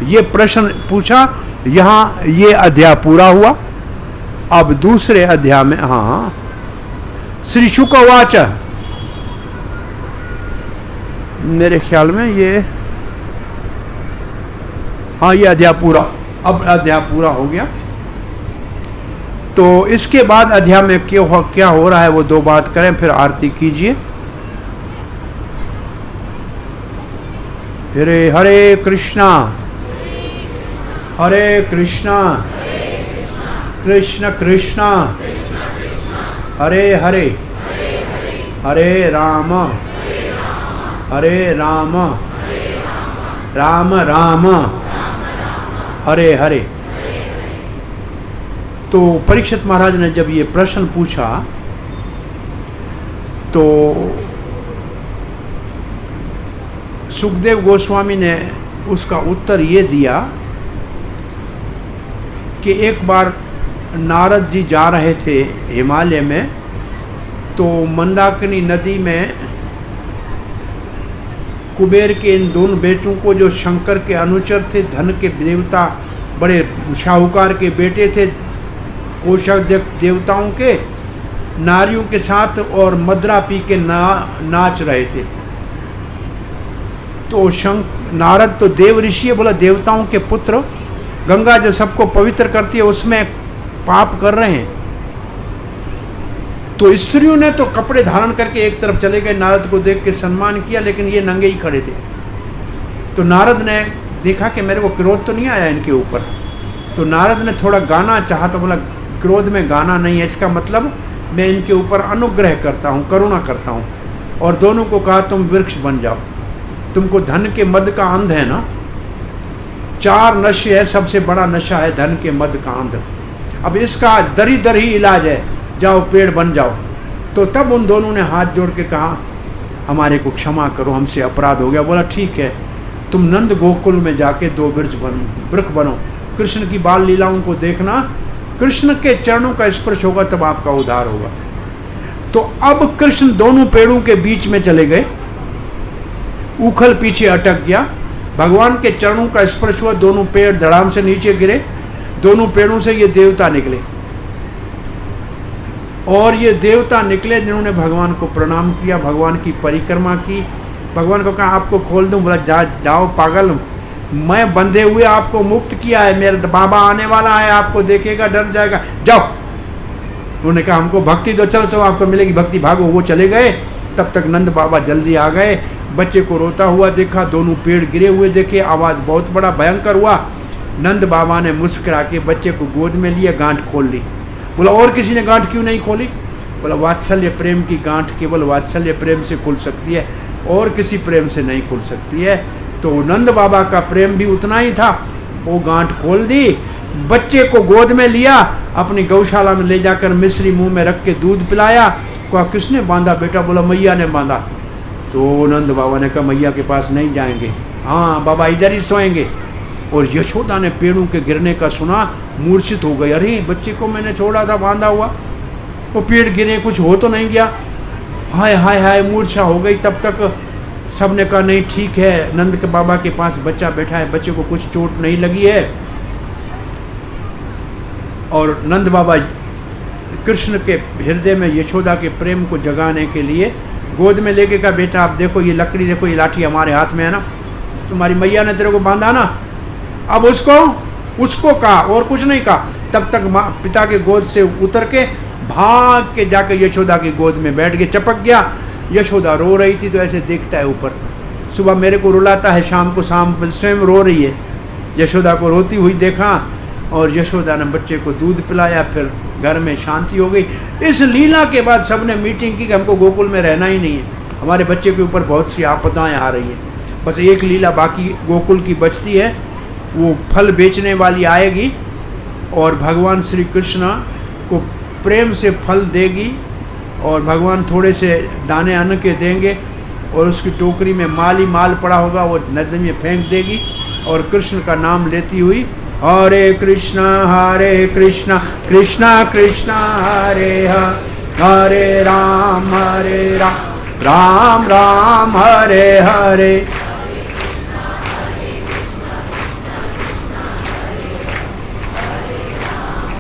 ये प्रश्न पूछा। यहाँ ये अध्याय पूरा हुआ। अब दूसरे अध्याय में हाँ श्री शुकवाच, मेरे ख्याल में ये हाँ ये अध्याय पूरा, अब अध्याय पूरा हो गया। तो इसके बाद अध्याय में क्या हो रहा है वो 2 बात करें, फिर आरती कीजिए। हरे हरे कृष्णा हरे कृष्णा कृष्ण कृष्णा हरे हरे हरे राम राम राम हरे हरे। तो परीक्षित महाराज ने जब ये प्रश्न पूछा तो सुखदेव गोस्वामी ने उसका उत्तर ये दिया कि एक बार नारद जी जा रहे थे हिमालय में, तो मंदाकिनी नदी में कुबेर के इन दोनों बेटों को, जो शंकर के अनुचर थे, धन के देवता, बड़े शाहूकार के बेटे थे, कोषाध्यक्ष देवताओं के, नारियों के साथ और मदरा पी के नाच रहे थे। तो नारद तो देव ऋषि है, बोला देवताओं के पुत्र, गंगा जो सबको पवित्र करती है उसमें पाप कर रहे हैं। तो स्त्रियों ने तो कपड़े धारण करके एक तरफ चले गए, नारद को देख के सम्मान किया, लेकिन ये नंगे ही खड़े थे। तो नारद ने देखा कि मेरे को क्रोध तो नहीं आया इनके ऊपर, तो नारद ने थोड़ा गाना चाहा, तो बोला क्रोध में गाना नहीं है, इसका मतलब मैं इनके ऊपर अनुग्रह करता हूँ, करुणा करता हूँ। और दोनों को कहा तुम वृक्ष बन जाओ, तुमको धन के मद का अंध है ना, 4 नशे है, सबसे बड़ा नशा है धन के मद का अंध। अब इसका दरी दर ही इलाज है, जाओ पेड़ बन जाओ। तो तब उन दोनों ने हाथ जोड़ के कहा हमारे को क्षमा करो, हमसे अपराध हो गया। बोला ठीक है, तुम नंद गोकुल में जाके 2 वृक्ष बनो, कृष्ण की बाल लीलाओं को देखना, कृष्ण के चरणों का स्पर्श होगा तब आपका उद्धार होगा। तो अब कृष्ण दोनों पेड़ों के बीच में चले गए, उखल पीछे अटक गया, भगवान के चरणों का स्पर्श हुआ, दोनों पेड़ धड़ाम से नीचे गिरे, दोनों पेड़ों से ये देवता निकले। और ये देवता निकले जिन्होंने भगवान को प्रणाम किया, भगवान की परिक्रमा की, भगवान को कहा आपको खोल दूं। बोला जाओ पागल, मैं बंधे हुए आपको मुक्त किया है, मेरा बाबा आने वाला है, आपको देखेगा डर जाएगा, जाओ। उन्होंने कहा हमको भक्ति दो, चलो चलो आपको मिलेगी भक्ति, भागो। वो चले गए। तब तक नंद बाबा जल्दी आ गए, बच्चे को रोता हुआ देखा, दोनों पेड़ गिरे हुए देखे, आवाज़ बहुत बड़ा भयंकर हुआ। नंद बाबा ने मुस्कुरा के बच्चे को गोद में लिया, गांठ खोल ली। बोला और किसी ने गांठ क्यों नहीं खोली? बोला वात्सल्य प्रेम की गांठ केवल वात्सल्य प्रेम से खुल सकती है, और किसी प्रेम से नहीं खुल सकती है। तो नंद बाबा का प्रेम भी उतना ही था, वो गांठ खोल दी, बच्चे को गोद में लिया, अपनी गौशाला में ले जाकर मिश्री मुंह में रख के दूध पिलाया। कहा किसने बांधा बेटा? बोला मैया ने बांधा। तो नंद बाबा ने कहा मैया के पास नहीं जाएंगे, हाँ बाबा इधर ही सोएंगे। और यशोदा ने पेड़ों के गिरने का सुना, मूर्छित हो गई, अरे बच्चे को मैंने छोड़ा था बांधा हुआ, वो पेड़ गिरे, कुछ हो तो नहीं गया, हाय हाय हाय मूर्छा हो गई। तब तक सबने कहा नहीं ठीक है, नंद के बाबा के पास बच्चा बैठा है, बच्चे को कुछ चोट नहीं लगी है। और नंद बाबा कृष्ण के हृदय में यशोदा के प्रेम को जगाने के लिए गोद में लेके कहा बेटा आप देखो ये लकड़ी, देखो ये लाठी हमारे हाथ में है ना, तुम्हारी मैया ने तेरे को बांधा ना। अब उसको कहा और कुछ नहीं कहा। तब तक माँ पिता के गोद से उतर के भाग के जाकर यशोदा की गोद में बैठ के चपक गया। यशोदा रो रही थी, तो ऐसे देखता है ऊपर, सुबह मेरे को रुलाता है, शाम को स्वयं रो रही है। यशोदा को रोती हुई देखा और यशोदा ने बच्चे को दूध पिलाया, फिर घर में शांति हो गई। इस लीला के बाद सबने मीटिंग की कि हमको गोकुल में रहना ही नहीं है, हमारे बच्चे के ऊपर बहुत सी आपदाएं आ रही हैं, बस एक लीला बाकी गोकुल की बचती है, वो फल बेचने वाली आएगी और भगवान श्री कृष्ण को प्रेम से फल देगी और भगवान थोड़े से दाने अन्न के देंगे और उसकी टोकरी में माल ही माल पड़ा होगा, वो नदी में फेंक देगी और कृष्ण का नाम लेती हुई हरे कृष्णा कृष्णा कृष्णा हरे हरे राम राम राम हरे हरे